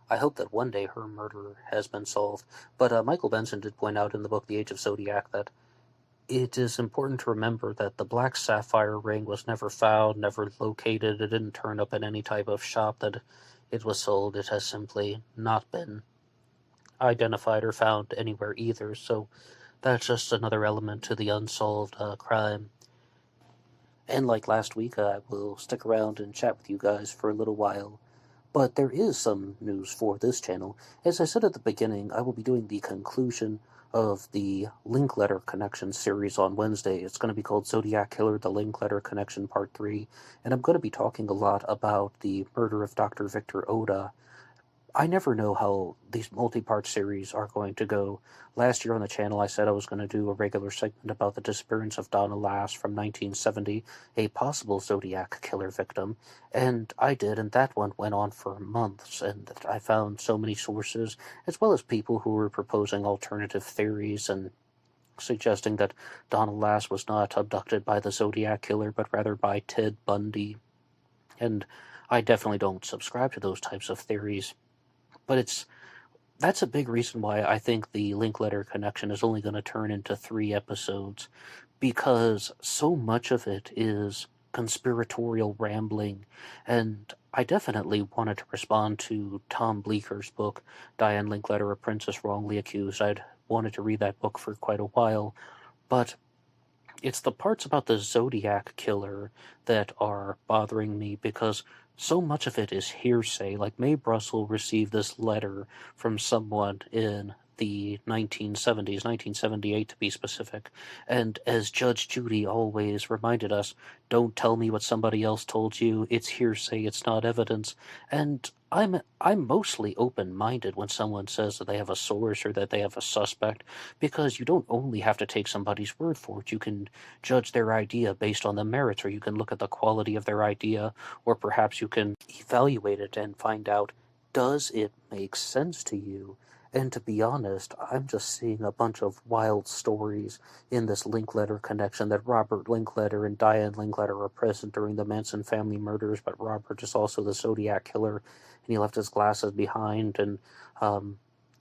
I hope that one day her murder has been solved. But Michael Benson did point out in the book The Age of Zodiac that it is important to remember that the Black Sapphire ring was never found, never located. It didn't turn up in any type of shop that it was sold. It has simply not been identified or found anywhere either. So that's just another element to the unsolved crime. And like last week, I will stick around and chat with you guys for a little while. But there is some news for this channel. As I said at the beginning, I will be doing the conclusion of the Linkletter Connection series on Wednesday. It's going to be called Zodiac Killer, the Linkletter Connection Part 3, and I'm going to be talking a lot about the murder of Dr. Victor Oda. I never know how these multi-part series are going to go. Last year on the channel, I said I was going to do a regular segment about the disappearance of Donna Lass from 1970, a possible Zodiac killer victim, and I did, and that one went on for months, and I found so many sources, as well as people who were proposing alternative theories and suggesting that Donna Lass was not abducted by the Zodiac killer, but rather by Ted Bundy. And I definitely don't subscribe to those types of theories. But that's a big reason why I think the Linkletter Connection is only going to turn into 3 episodes, because so much of it is conspiratorial rambling, and I definitely wanted to respond to Tom Bleeker's book, Diane Linkletter, A Princess Wrongly Accused. I'd wanted to read that book for quite a while, but it's the parts about the Zodiac killer that are bothering me, because so much of it is hearsay. Like, Mae Brussel received this letter from someone in the 1970s, 1978 to be specific, and as Judge Judy always reminded us, don't tell me what somebody else told you, it's hearsay, it's not evidence. And I'm mostly open-minded when someone says that they have a source or that they have a suspect, because you don't only have to take somebody's word for it. You can judge their idea based on the merits, or you can look at the quality of their idea, or perhaps you can evaluate it and find out, does it make sense to you? And to be honest, I'm just seeing a bunch of wild stories in this Linkletter connection, that Robert Linkletter and Diane Linkletter are present during the Manson family murders, but Robert is also the Zodiac killer, and he left his glasses behind, and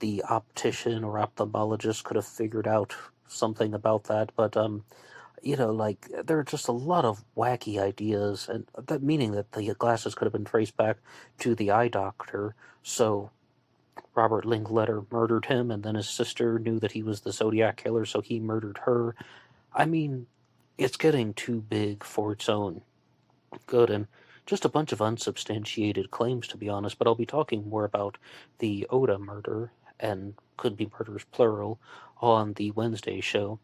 the optician or ophthalmologist could have figured out something about that, but there are just a lot of wacky ideas, and that meaning that the glasses could have been traced back to the eye doctor. So Robert Linkletter murdered him, and then his sister knew that he was the Zodiac killer, so he murdered her. I mean, it's getting too big for its own good, and just a bunch of unsubstantiated claims, to be honest, but I'll be talking more about the Oda murder, and could be murders plural, on the Wednesday show.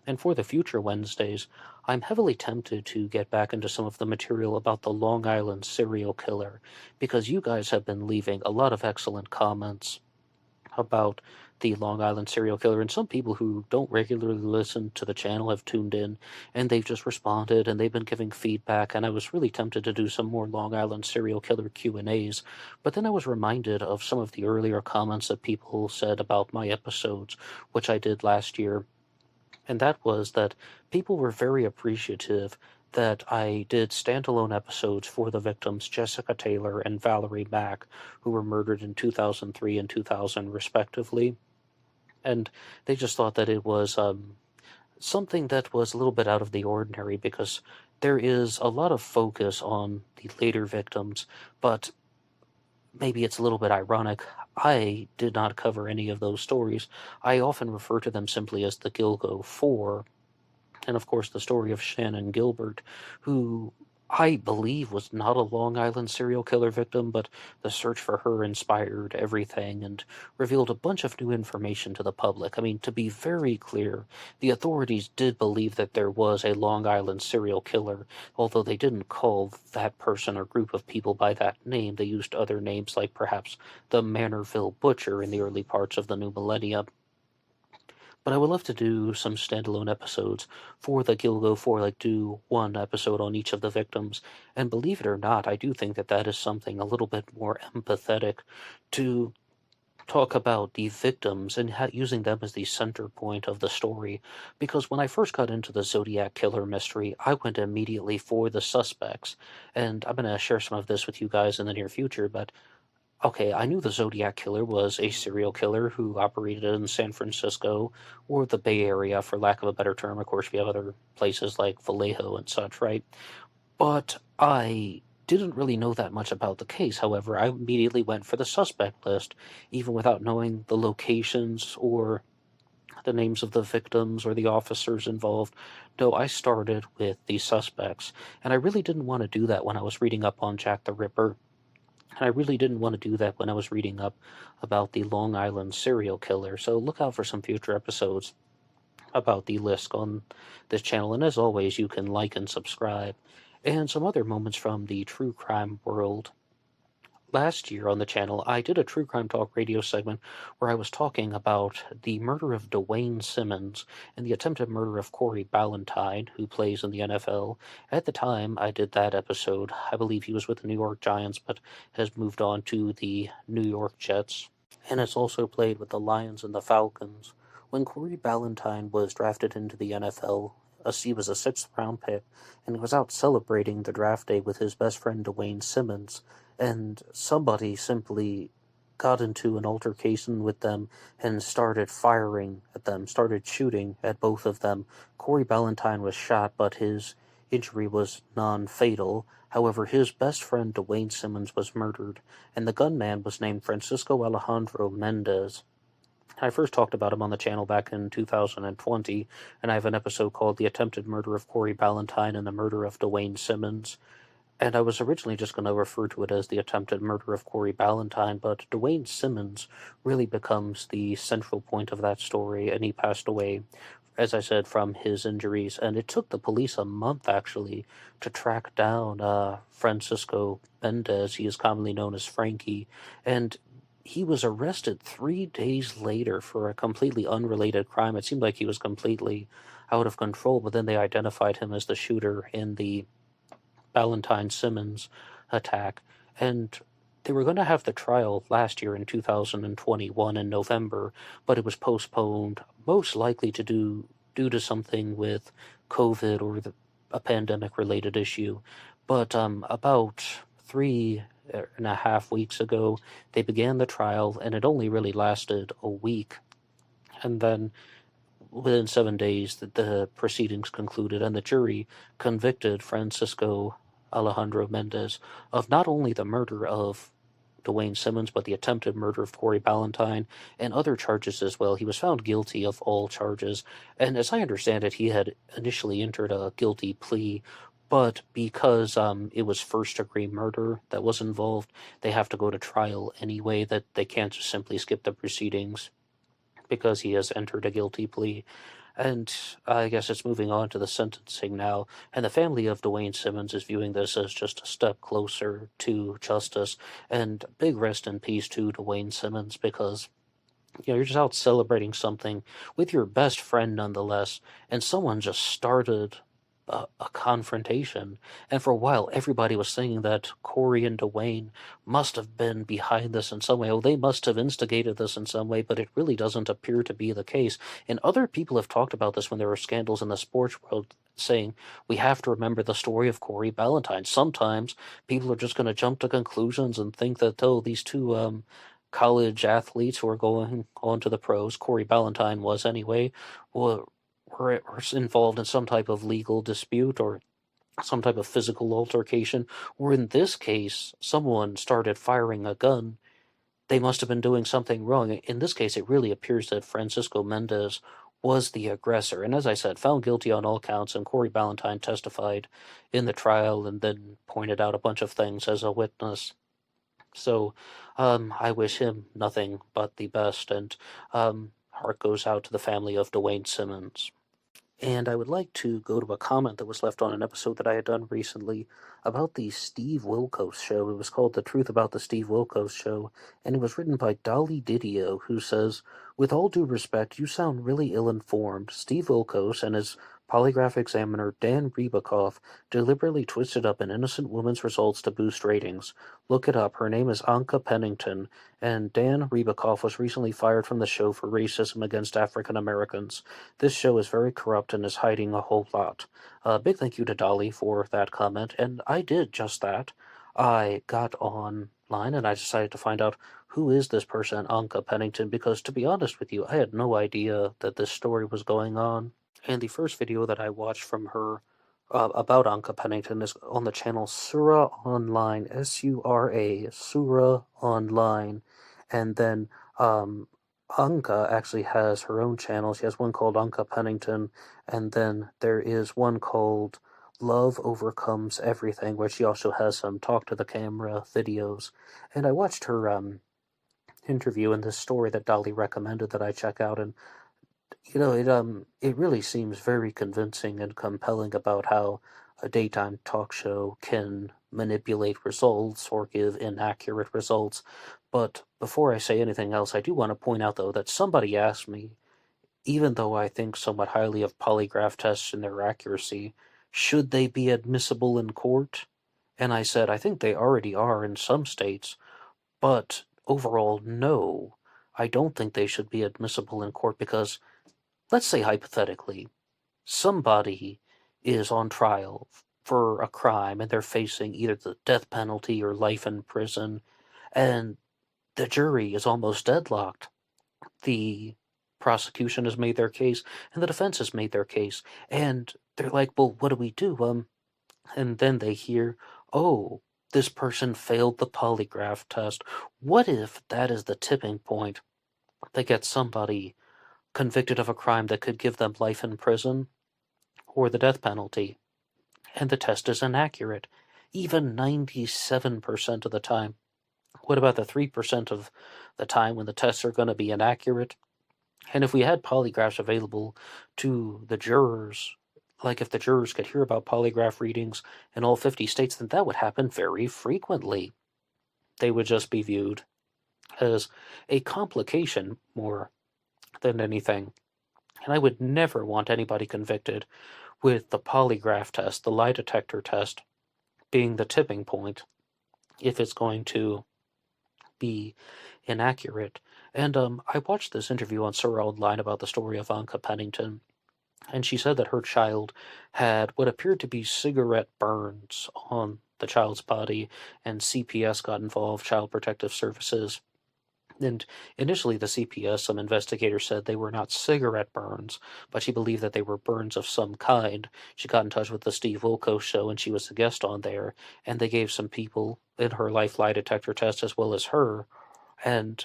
And for the future Wednesdays, I'm heavily tempted to get back into some of the material about the Long Island serial killer, because you guys have been leaving a lot of excellent comments about the Long Island serial killer, and some people who don't regularly listen to the channel have tuned in, and they've just responded, and they've been giving feedback, and I was really tempted to do some more Long Island serial killer Q&As, but then I was reminded of some of the earlier comments that people said about my episodes, which I did last year, and that was that people were very appreciative that I did standalone episodes for the victims Jessica Taylor and Valerie Mack, who were murdered in 2003 and 2000 respectively. And they just thought that it was something that was a little bit out of the ordinary, because there is a lot of focus on the later victims, but maybe it's a little bit ironic. I did not cover any of those stories. I often refer to them simply as the Gilgo Four, and of course the story of Shannon Gilbert, who I believe was not a Long Island serial killer victim, but the search for her inspired everything and revealed a bunch of new information to the public. I mean, to be very clear, the authorities did believe that there was a Long Island serial killer, although they didn't call that person or group of people by that name. They used other names, like perhaps the Manorville Butcher in the early parts of the new millennium. But I would love to do some standalone episodes for the Gilgo 4, like do one episode on each of the victims. And believe it or not, I do think that that is something a little bit more empathetic, to talk about the victims and using them as the center point of the story. Because when I first got into the Zodiac Killer mystery, I went immediately for the suspects. And I'm going to share some of this with you guys in the near future, but okay, I knew the Zodiac Killer was a serial killer who operated in San Francisco, or the Bay Area, for lack of a better term. Of course, we have other places like Vallejo and such, right? But I didn't really know that much about the case. However, I immediately went for the suspect list, even without knowing the locations or the names of the victims or the officers involved. No, I started with the suspects, and I really didn't want to do that when I was reading up on Jack the Ripper. And I really didn't want to do that when I was reading up about the Long Island serial killer, so look out for some future episodes about the list on this channel, and as always, you can like and subscribe. And some other moments from the true crime world. Last year on the channel, I did a True Crime Talk radio segment where I was talking about the murder of Dwayne Simmons and the attempted murder of Corey Ballantyne, who plays in the NFL. At the time I did that episode, I believe he was with the New York Giants, but has moved on to the New York Jets, and has also played with the Lions and the Falcons. When Corey Ballantyne was drafted into the NFL, he was a 6th-round pick, and he was out celebrating the draft day with his best friend Dwayne Simmons, and somebody simply got into an altercation with them and started firing at them, started shooting at both of them. Corey Ballantyne was shot, but his injury was non-fatal. However, his best friend Dwayne Simmons was murdered, and the gunman was named Francisco Alejandro Mendez. I first talked about him on the channel back in 2020, and I have an episode called The Attempted Murder of Corey Ballantyne and the Murder of Dwayne Simmons. And I was originally just going to refer to it as The Attempted Murder of Corey Ballantyne, but Dwayne Simmons really becomes the central point of that story, and he passed away, as I said, from his injuries. And it took the police a month, actually, to track down Francisco Mendez. He is commonly known as Frankie, and he was arrested 3 days later for a completely unrelated crime. It seemed like he was completely out of control, but then they identified him as the shooter in the Ballantyne Simmons attack, and they were going to have the trial last year in 2021 in November, but it was postponed, most likely due to something with COVID or a pandemic-related issue. But about and a half weeks ago. They began the trial, and it only really lasted a week. And then within 7 days, the proceedings concluded, and the jury convicted Francisco Alejandro Mendez of not only the murder of Dwayne Simmons, but the attempted murder of Corey Ballantyne and other charges as well. He was found guilty of all charges, and as I understand it, he had initially entered a guilty plea, but because it was first-degree murder that was involved, they have to go to trial anyway, that they can't just simply skip the proceedings because he has entered a guilty plea. And I guess it's moving on to the sentencing now, and the family of Dwayne Simmons is viewing this as just a step closer to justice. And big rest in peace to Dwayne Simmons, because you're just out celebrating something with your best friend nonetheless, and someone just started a confrontation. And for a while, everybody was saying that Corey and Dwayne must have been behind this in some way. Oh, they must have instigated this in some way, but it really doesn't appear to be the case. And other people have talked about this when there were scandals in the sports world, saying we have to remember the story of Corey Ballantyne. Sometimes people are just going to jump to conclusions and think that, oh, these two college athletes who are going on to the pros, Corey Ballantyne was anyway, were involved in some type of legal dispute or some type of physical altercation, or in this case, someone started firing a gun. They must have been doing something wrong. In this case, it really appears that Francisco Mendez was the aggressor, and as I said, found guilty on all counts, and Corey Ballantyne testified in the trial and then pointed out a bunch of things as a witness. So, I wish him nothing but the best, and heart goes out to the family of Dwayne Simmons. And I would like to go to a comment that was left on an episode that I had done recently about the Steve Wilkos show. It was called The Truth About the Steve Wilkos Show, and it was written by Dolly Didio, who says, "With all due respect, you sound really ill-informed. Steve Wilkos and his polygraph examiner Dan Ribakoff deliberately twisted up an innocent woman's results to boost ratings. Look it up. Her name is Anka Pennington, and Dan Ribakoff was recently fired from the show for racism against African Americans. This show is very corrupt and is hiding a whole lot." Big thank you to Dolly for that comment, and I did just that. I got online and I decided to find out who is this person, Anka Pennington, because to be honest with you, I had no idea that this story was going on. And the first video that I watched from her about Anka Pennington is on the channel Sura Online, S-U-R-A, Sura Online. And then Anka actually has her own channel. She has one called Anka Pennington, and then there is one called Love Overcomes Everything, where she also has some talk to the camera videos. And I watched her interview and this story that Dolly recommended that I check out, and it really seems very convincing and compelling about how a daytime talk show can manipulate results or give inaccurate results. But before I say anything else, I do want to point out, though, that somebody asked me, even though I think somewhat highly of polygraph tests and their accuracy, should they be admissible in court? And I said, I think they already are in some states, but overall, no. I don't think they should be admissible in court because, let's say hypothetically, somebody is on trial for a crime and they're facing either the death penalty or life in prison, and the jury is almost deadlocked. The prosecution has made their case and the defense has made their case, and they're like, well, what do we do? And then they hear, oh, this person failed the polygraph test. What if that is the tipping point that gets somebody convicted of a crime that could give them life in prison or the death penalty, and the test is inaccurate, even 97% of the time? What about the 3% of the time when the tests are going to be inaccurate? And if we had polygraphs available to the jurors, like if the jurors could hear about polygraph readings in all 50 states, then that would happen very frequently. They would just be viewed as a complication more than anything. And I would never want anybody convicted with the polygraph test, the lie detector test, being the tipping point if it's going to be inaccurate. And I watched this interview on Sura Online about the story of Anka Pennington, and she said that her child had what appeared to be cigarette burns on the child's body, and CPS got involved, Child Protective Services. And initially, the CPS, some investigators said they were not cigarette burns, but she believed that they were burns of some kind. She got in touch with the Steve Wilkos show, and she was a guest on there, and they gave some people in her life lie detector test as well as her, and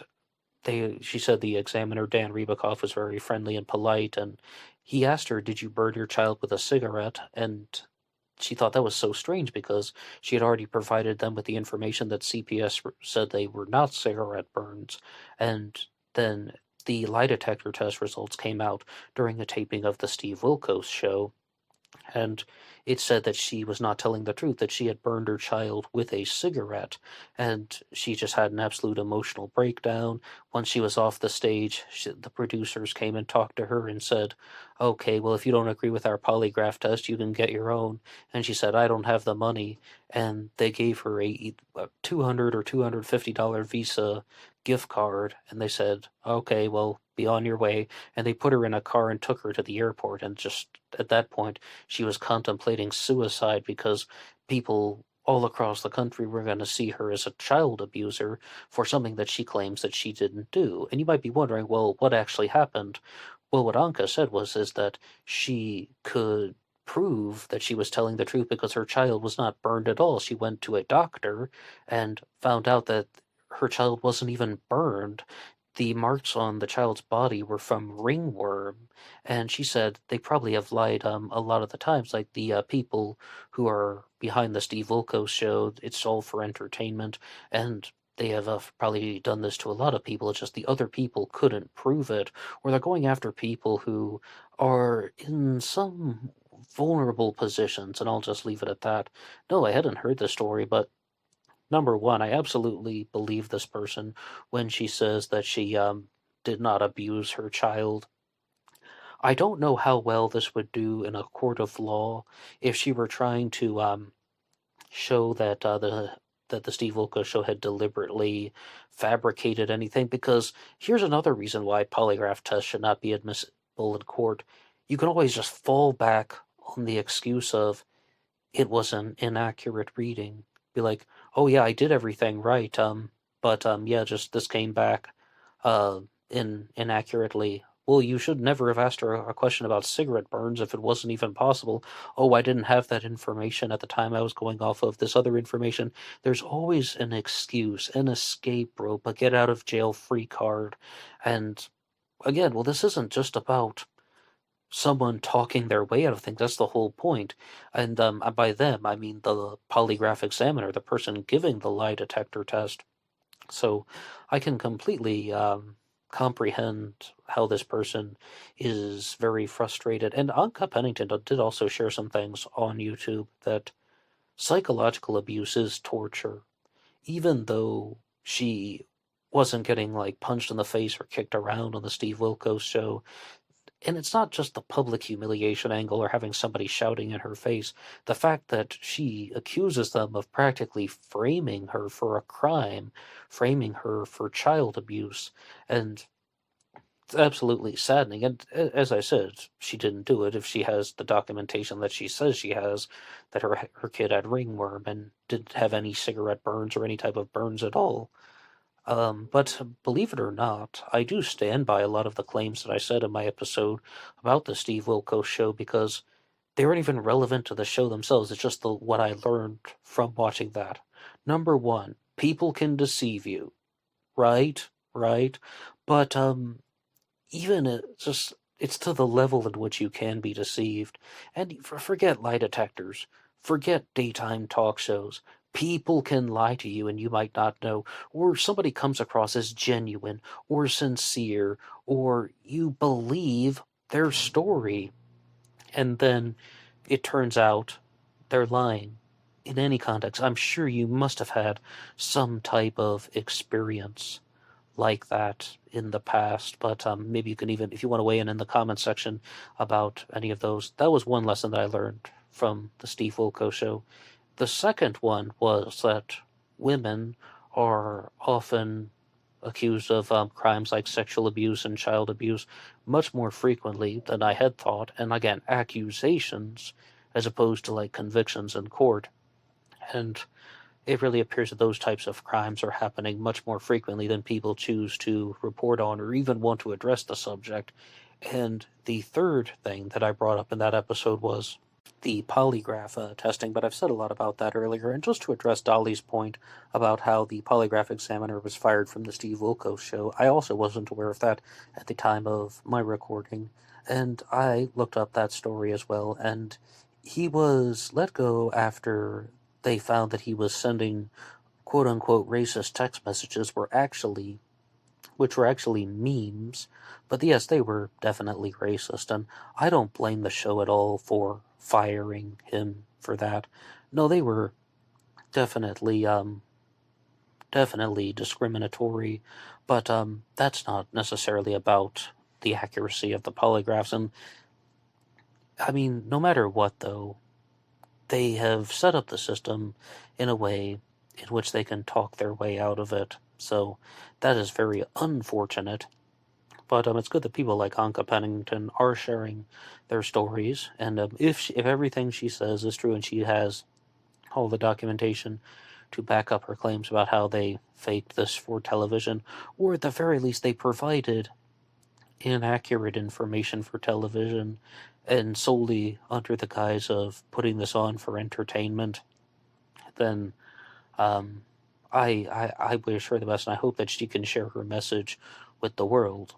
she said the examiner, Dan Ribakoff, was very friendly and polite, and he asked her, "Did you burn your child with a cigarette?" And she thought that was so strange because she had already provided them with the information that CPS said they were not cigarette burns. And then the lie detector test results came out during a taping of the Steve Wilkos show, and it said that she was not telling the truth, that she had burned her child with a cigarette, and she just had an absolute emotional breakdown. Once she was off the stage, the producers came and talked to her and said, "Okay, well, if you don't agree with our polygraph test, you can get your own." And she said, "I don't have the money." And they gave her a $200 or $250 Visa gift card, and they said, "Okay, well, be on your way." And they put her in a car and took her to the airport, and just at that point, she was contemplating suicide because people all across the country were going to see her as a child abuser for something that she claims that she didn't do. And you might be wondering, well, what actually happened? Well, what Anka said is that she could prove that she was telling the truth because her child was not burned at all. She went to a doctor and found out that her child wasn't even burned. The marks on the child's body were from ringworm, and she said they probably have lied a lot of the times, like the people who are behind the Steve Wilkos show. It's all for entertainment, and they have probably done this to a lot of people. It's just the other people couldn't prove it, or they're going after people who are in some vulnerable positions, and I'll just leave it at that. No, I hadn't heard the story, but number one, I absolutely believe this person when she says that she did not abuse her child. I don't know how well this would do in a court of law if she were trying to show that the Steve Wilkos show had deliberately fabricated anything. Because here's another reason why polygraph tests should not be admissible in court. You can always just fall back on the excuse of it was an inaccurate reading. Be like, "Oh yeah, I did everything right, but yeah, just this came back uh inaccurately." Well, you should never have asked her a question about cigarette burns if it wasn't even possible. "Oh, I didn't have that information at the time. I was going off of this other information." There's always an excuse, an escape rope, a get out of jail free card. And again, well, this isn't just about someone talking their way out of things. That's the whole point. And by them, I mean the polygraph examiner, the person giving the lie detector test. So I can completely comprehend how this person is very frustrated. And Anka Pennington did also share some things on YouTube that psychological abuse is torture. Even though she wasn't getting like punched in the face or kicked around on the Steve Wilkos show, and it's not just the public humiliation angle or having somebody shouting in her face. The fact that she accuses them of practically framing her for a crime, framing her for child abuse, and it's absolutely saddening. And as I said, she didn't do it. If she has the documentation that she says she has, that her kid had ringworm and didn't have any cigarette burns or any type of burns at all. But believe it or not, I do stand by a lot of the claims that I said in my episode about the Steve Wilkos show because they weren't even relevant to the show themselves. It's just what I learned from watching that. Number one, people can deceive you, right? Right? But even it's to the level at which you can be deceived. And forget lie detectors. Forget daytime talk shows. People can lie to you and you might not know, or somebody comes across as genuine or sincere, or you believe their story, and then it turns out they're lying. In any context, I'm sure you must have had some type of experience like that in the past, but maybe you can even, if you want to weigh in the comment section about any of those. That was one lesson that I learned from the Steve Wilkos show. The second one was that women are often accused of crimes like sexual abuse and child abuse much more frequently than I had thought. And again, accusations as opposed to like convictions in court. And it really appears that those types of crimes are happening much more frequently than people choose to report on or even want to address the subject. And the third thing that I brought up in that episode was the polygraph testing, but I've said a lot about that earlier. And just to address Dolly's point about how the polygraph examiner was fired from the Steve Wilkos show, I also wasn't aware of that at the time of my recording. And I looked up that story as well, and he was let go after they found that he was sending quote-unquote racist text messages which were actually memes, but yes, they were definitely racist, and I don't blame the show at all for firing him for that. No, they were definitely discriminatory, but that's not necessarily about the accuracy of the polygraphs. And I mean, no matter what, though, they have set up the system in a way in which they can talk their way out of it. So that is very unfortunate. But it's good that people like Anka Pennington are sharing their stories. And if everything she says is true and she has all the documentation to back up her claims about how they faked this for television, or at the very least they provided inaccurate information for television and solely under the guise of putting this on for entertainment, then I wish her the best, and I hope that she can share her message with the world.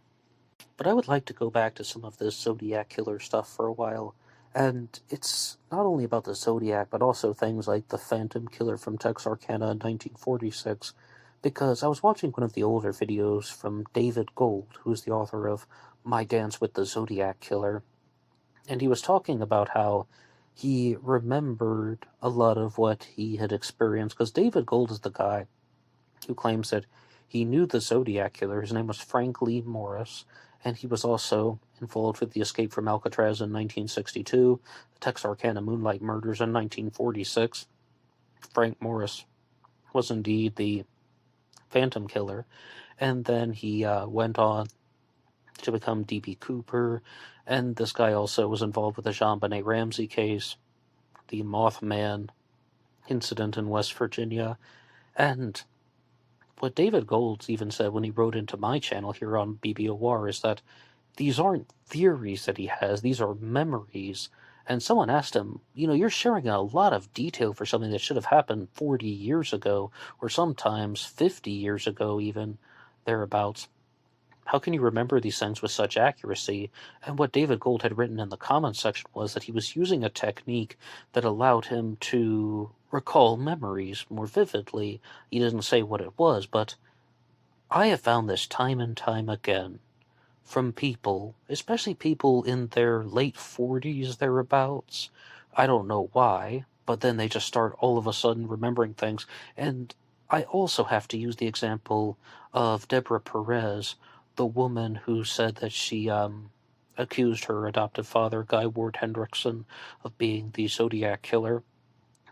But I would like to go back to some of this Zodiac killer stuff for a while, and it's not only about the Zodiac, but also things like the Phantom Killer from Texarkana in 1946, because I was watching one of the older videos from David Gold, who's the author of My Dance with the Zodiac Killer, and he was talking about how he remembered a lot of what he had experienced, because David Gold is the guy who claims that he knew the Zodiac Killer. His name was Frank Lee Morris, and he was also involved with the escape from Alcatraz in 1962, the Texarkana Moonlight Murders in 1946. Frank Morris was indeed the Phantom Killer, and then he went on to become D.B. Cooper, and this guy also was involved with the JonBenet Ramsey case, the Mothman incident in West Virginia, and what David Golds even said when he wrote into my channel here on BBOR is that these aren't theories that he has, these are memories. And someone asked him, you're sharing a lot of detail for something that should have happened 40 years ago, or sometimes 50 years ago even, thereabouts. How can you remember these things with such accuracy? And what David Gold had written in the comments section was that he was using a technique that allowed him to recall memories more vividly. He didn't say what it was, but I have found this time and time again from people, especially people in their late 40s thereabouts. I don't know why, but then they just start all of a sudden remembering things. And I also have to use the example of Deborah Perez, the woman who said that she accused her adoptive father, Guy Ward Hendrickson, of being the Zodiac Killer,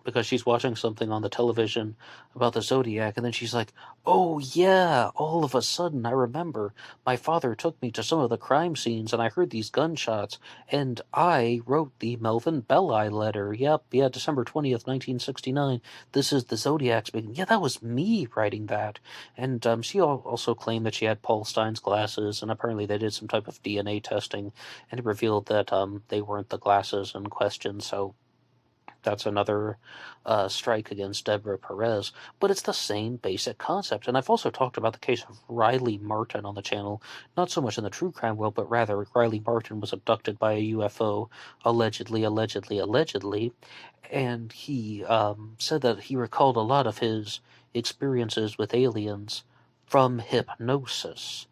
because she's watching something on the television about the Zodiac, and then she's like, oh yeah, all of a sudden I remember my father took me to some of the crime scenes and I heard these gunshots, and I wrote the Melvin Belli letter. Yep, yeah, December 20th, 1969. This is the Zodiac speaking. Yeah, that was me writing that. And she also claimed that she had Paul Stein's glasses, and apparently they did some type of DNA testing, and it revealed that they weren't the glasses in question, so that's another strike against Deborah Perez, but it's the same basic concept. And I've also talked about the case of Riley Martin on the channel, not so much in the true crime world, but rather Riley Martin was abducted by a UFO, allegedly, and he said that he recalled a lot of his experiences with aliens from hypnosis.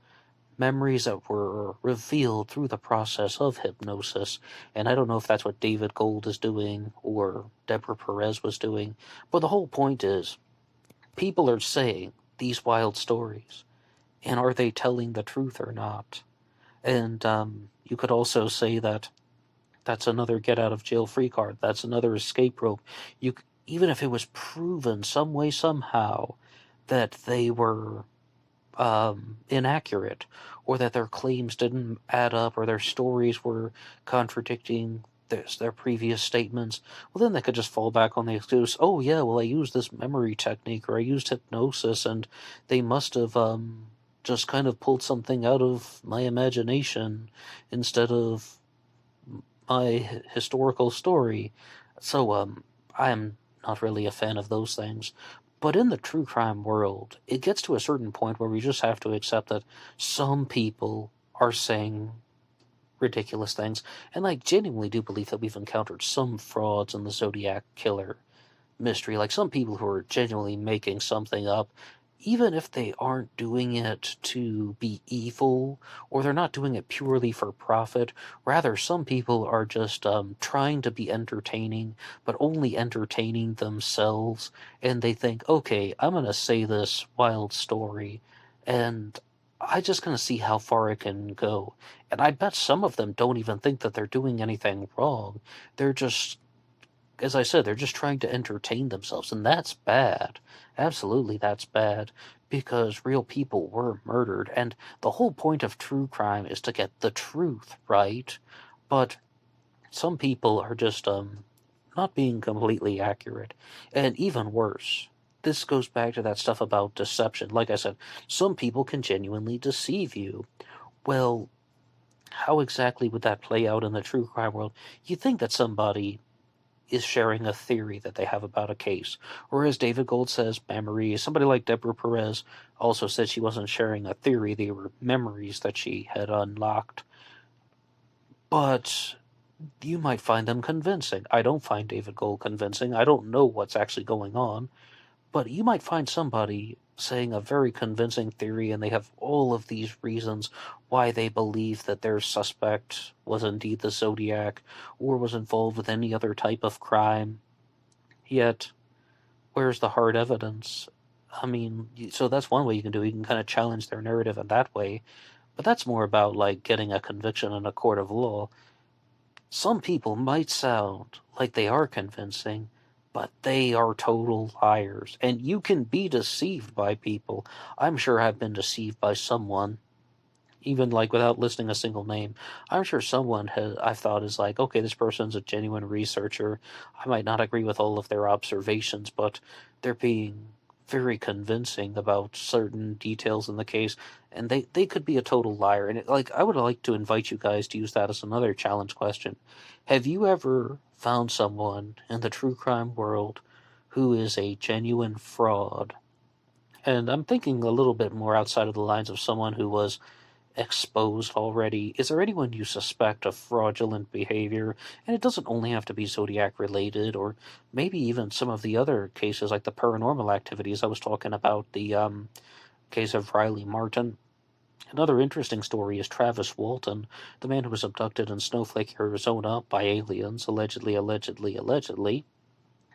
Memories that were revealed through the process of hypnosis. And I don't know if that's what David Gold is doing or Deborah Perez was doing, but the whole point is people are saying these wild stories, and are they telling the truth or not? And you could also say that that's another get out of jail free card, that's another escape rope. Even if it was proven some way somehow that they were inaccurate, or that their claims didn't add up, or their stories were contradicting their previous statements, well, then they could just fall back on the excuse, oh yeah, well, I used this memory technique, or I used hypnosis, and they must have just kind of pulled something out of my imagination instead of my historical story. So I am not really a fan of those things. But in the true crime world, it gets to a certain point where we just have to accept that some people are saying ridiculous things. And I genuinely do believe that we've encountered some frauds in the Zodiac Killer mystery. Like some people who are genuinely making something up, even if they aren't doing it to be evil, or they're not doing it purely for profit. Rather, some people are just trying to be entertaining, but only entertaining themselves. And they think, okay, I'm going to say this wild story, and I just going to see how far it can go. And I bet some of them don't even think that they're doing anything wrong. They're just, as I said, they're just trying to entertain themselves, and that's bad. Absolutely, that's bad, because real people were murdered, and the whole point of true crime is to get the truth, right? But some people are just not being completely accurate, and even worse. This goes back to that stuff about deception. Like I said, some people can genuinely deceive you. Well, how exactly would that play out in the true crime world? You think that somebody is sharing a theory that they have about a case. Or as David Gold says, memories. Somebody like Deborah Perez also said she wasn't sharing a theory, they were memories that she had unlocked. But you might find them convincing. I don't find David Gold convincing. I don't know what's actually going on. But you might find somebody saying a very convincing theory, and they have all of these reasons why they believe that their suspect was indeed the Zodiac, or was involved with any other type of crime. Yet, where's the hard evidence? I mean, so that's one way you can do it. You can kind of challenge their narrative in that way. But that's more about, like, getting a conviction in a court of law. Some people might sound like they are convincing, but they are total liars. And you can be deceived by people. I'm sure I've been deceived by someone, even like without listing a single name. I'm sure someone I've thought is like, okay, this person's a genuine researcher. I might not agree with all of their observations, but they're being very convincing about certain details in the case, and they could be a total liar. And I would like to invite you guys to use that as another challenge question. Have you ever found someone in the true crime world who is a genuine fraud? And I'm thinking a little bit more outside of the lines of someone who was exposed already. Is there anyone you suspect of fraudulent behavior? And it doesn't only have to be Zodiac related, or maybe even some of the other cases like the paranormal activities. I was talking about the case of Riley Martin. Another interesting story is Travis Walton, the man who was abducted in Snowflake, Arizona by aliens, allegedly.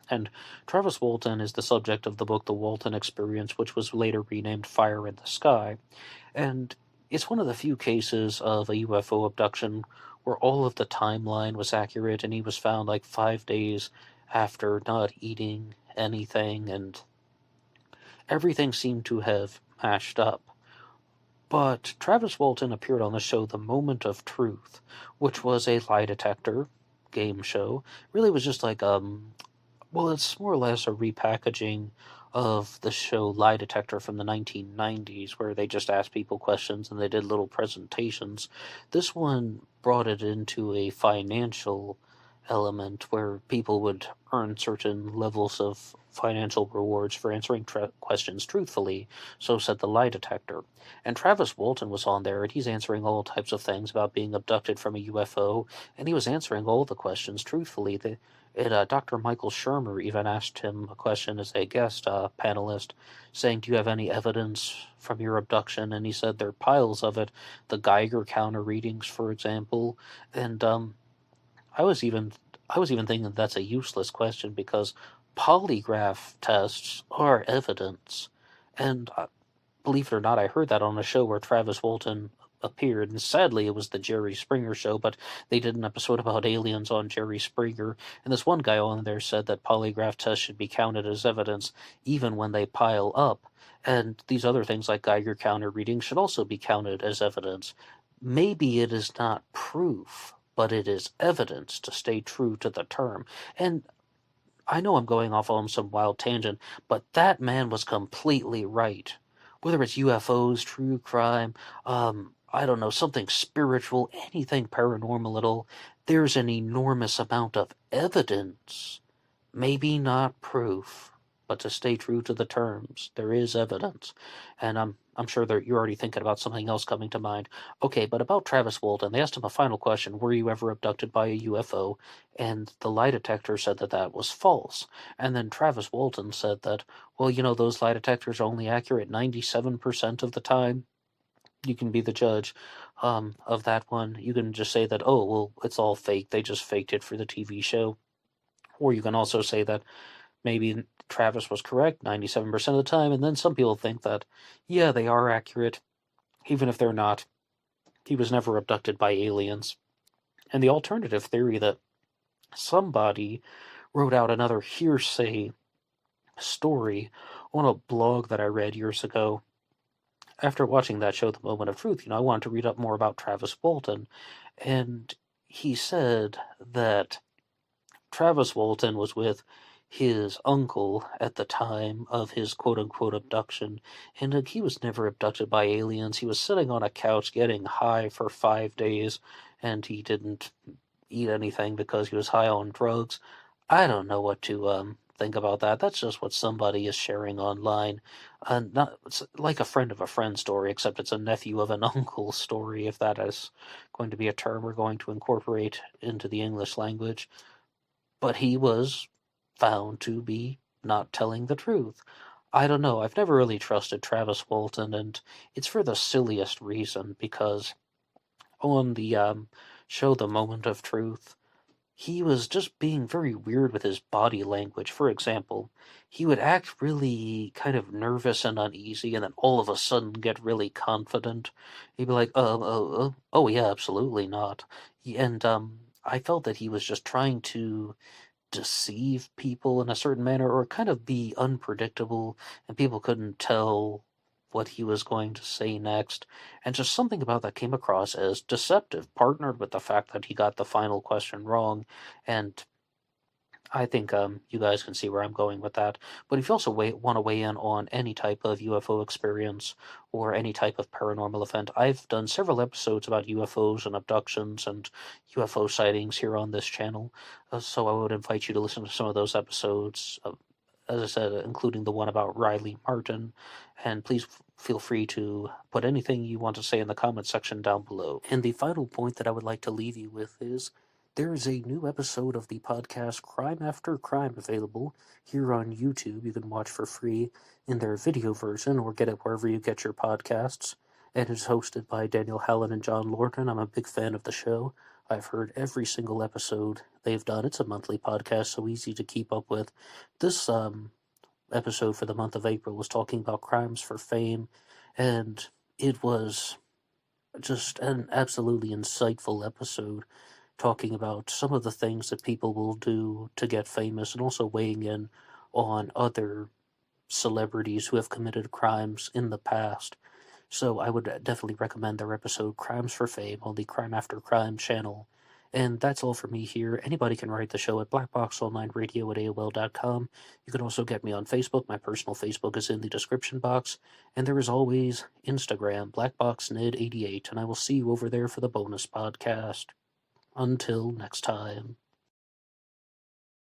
And Travis Walton is the subject of the book The Walton Experience, which was later renamed Fire in the Sky. And it's one of the few cases of a UFO abduction where all of the timeline was accurate, and he was found like 5 days after not eating anything, and everything seemed to have matched up. But Travis Walton appeared on the show The Moment of Truth, which was a lie detector game show. Really was just like, well, it's more or less a repackaging of the show Lie Detector from the 1990s, where they just asked people questions and they did little presentations. This one brought it into a financial element where people would earn certain levels of financial rewards for answering questions truthfully, so said the lie detector. And Travis Walton was on there, and he's answering all types of things about being abducted from a UFO, and he was answering all the questions truthfully. Dr. Michael Shermer even asked him a question as a guest panelist, saying, do you have any evidence from your abduction? And he said there are piles of it, the Geiger counter readings, for example. And I was even thinking that's a useless question, because polygraph tests are evidence. And believe it or not, I heard that on a show where Travis Walton appeared, and sadly it was the Jerry Springer show, but they did an episode about aliens on Jerry Springer, and this one guy on there said that polygraph tests should be counted as evidence even when they pile up, and these other things like Geiger counter readings should also be counted as evidence. Maybe it is not proof, but it is evidence to stay true to the term. And I know I'm going off on some wild tangent, but that man was completely right. Whether it's UFOs, true crime, I don't know, something spiritual, anything paranormal at all, there's an enormous amount of evidence. Maybe not proof, but to stay true to the terms, there is evidence. And I'm sure that you're already thinking about something else coming to mind. Okay, but about Travis Walton, they asked him a final question: were you ever abducted by a UFO? And the lie detector said that that was false. And then Travis Walton said that, well, those lie detectors are only accurate 97% of the time. You can be the judge of that one. You can just say that, oh, well, it's all fake. They just faked it for the TV show. Or you can also say that maybe Travis was correct 97% of the time, and then some people think that, yeah, they are accurate, even if they're not. He was never abducted by aliens. And the alternative theory that somebody wrote out another hearsay story on a blog that I read years ago. After watching that show, The Moment of Truth, I wanted to read up more about Travis Walton, and he said that Travis Walton was with his uncle at the time of his quote-unquote abduction, and he was never abducted by aliens. He was sitting on a couch getting high for 5 days, and he didn't eat anything because he was high on drugs. I don't know what to think about that. That's just what somebody is sharing online. It's like a friend of a friend story, except it's a nephew of an uncle story, if that is going to be a term we're going to incorporate into the English language. But he was found to be not telling the truth. I don't know. I've never really trusted Travis Walton, and it's for the silliest reason, because on the show The Moment of Truth, he was just being very weird with his body language. For example, he would act really kind of nervous and uneasy, and then all of a sudden get really confident. He'd be like, oh yeah, absolutely not. And I felt that he was just trying to deceive people in a certain manner, or kind of be unpredictable, and people couldn't tell what he was going to say next. And just something about that came across as deceptive, partnered with the fact that he got the final question wrong. And I think you guys can see where I'm going with that. But if you also want to weigh in on any type of UFO experience or any type of paranormal event, I've done several episodes about UFOs and abductions and UFO sightings here on this channel. So I would invite you to listen to some of those episodes, as I said, including the one about Riley Martin. And please feel free to put anything you want to say in the comment section down below. And the final point that I would like to leave you with is, there is a new episode of the podcast Crime After Crime available here on YouTube. You can watch for free in their video version or get it wherever you get your podcasts. And it's hosted by Daniel Hallen and John Lorton. I'm a big fan of the show. I've heard every single episode they've done. It's a monthly podcast, so easy to keep up with. This episode for the month of April was talking about crimes for fame, and it was just an absolutely insightful episode, talking about some of the things that people will do to get famous, and also weighing in on other celebrities who have committed crimes in the past. So I would definitely recommend their episode Crimes for Fame on the Crime After Crime channel. And that's all for me here. Anybody can write the show at BlackBoxOnlineRadio at AOL.com. You can also get me on Facebook. My personal Facebook is in the description box. And there is always Instagram, BlackBoxNid88, and I will see you over there for the bonus podcast. Until next time.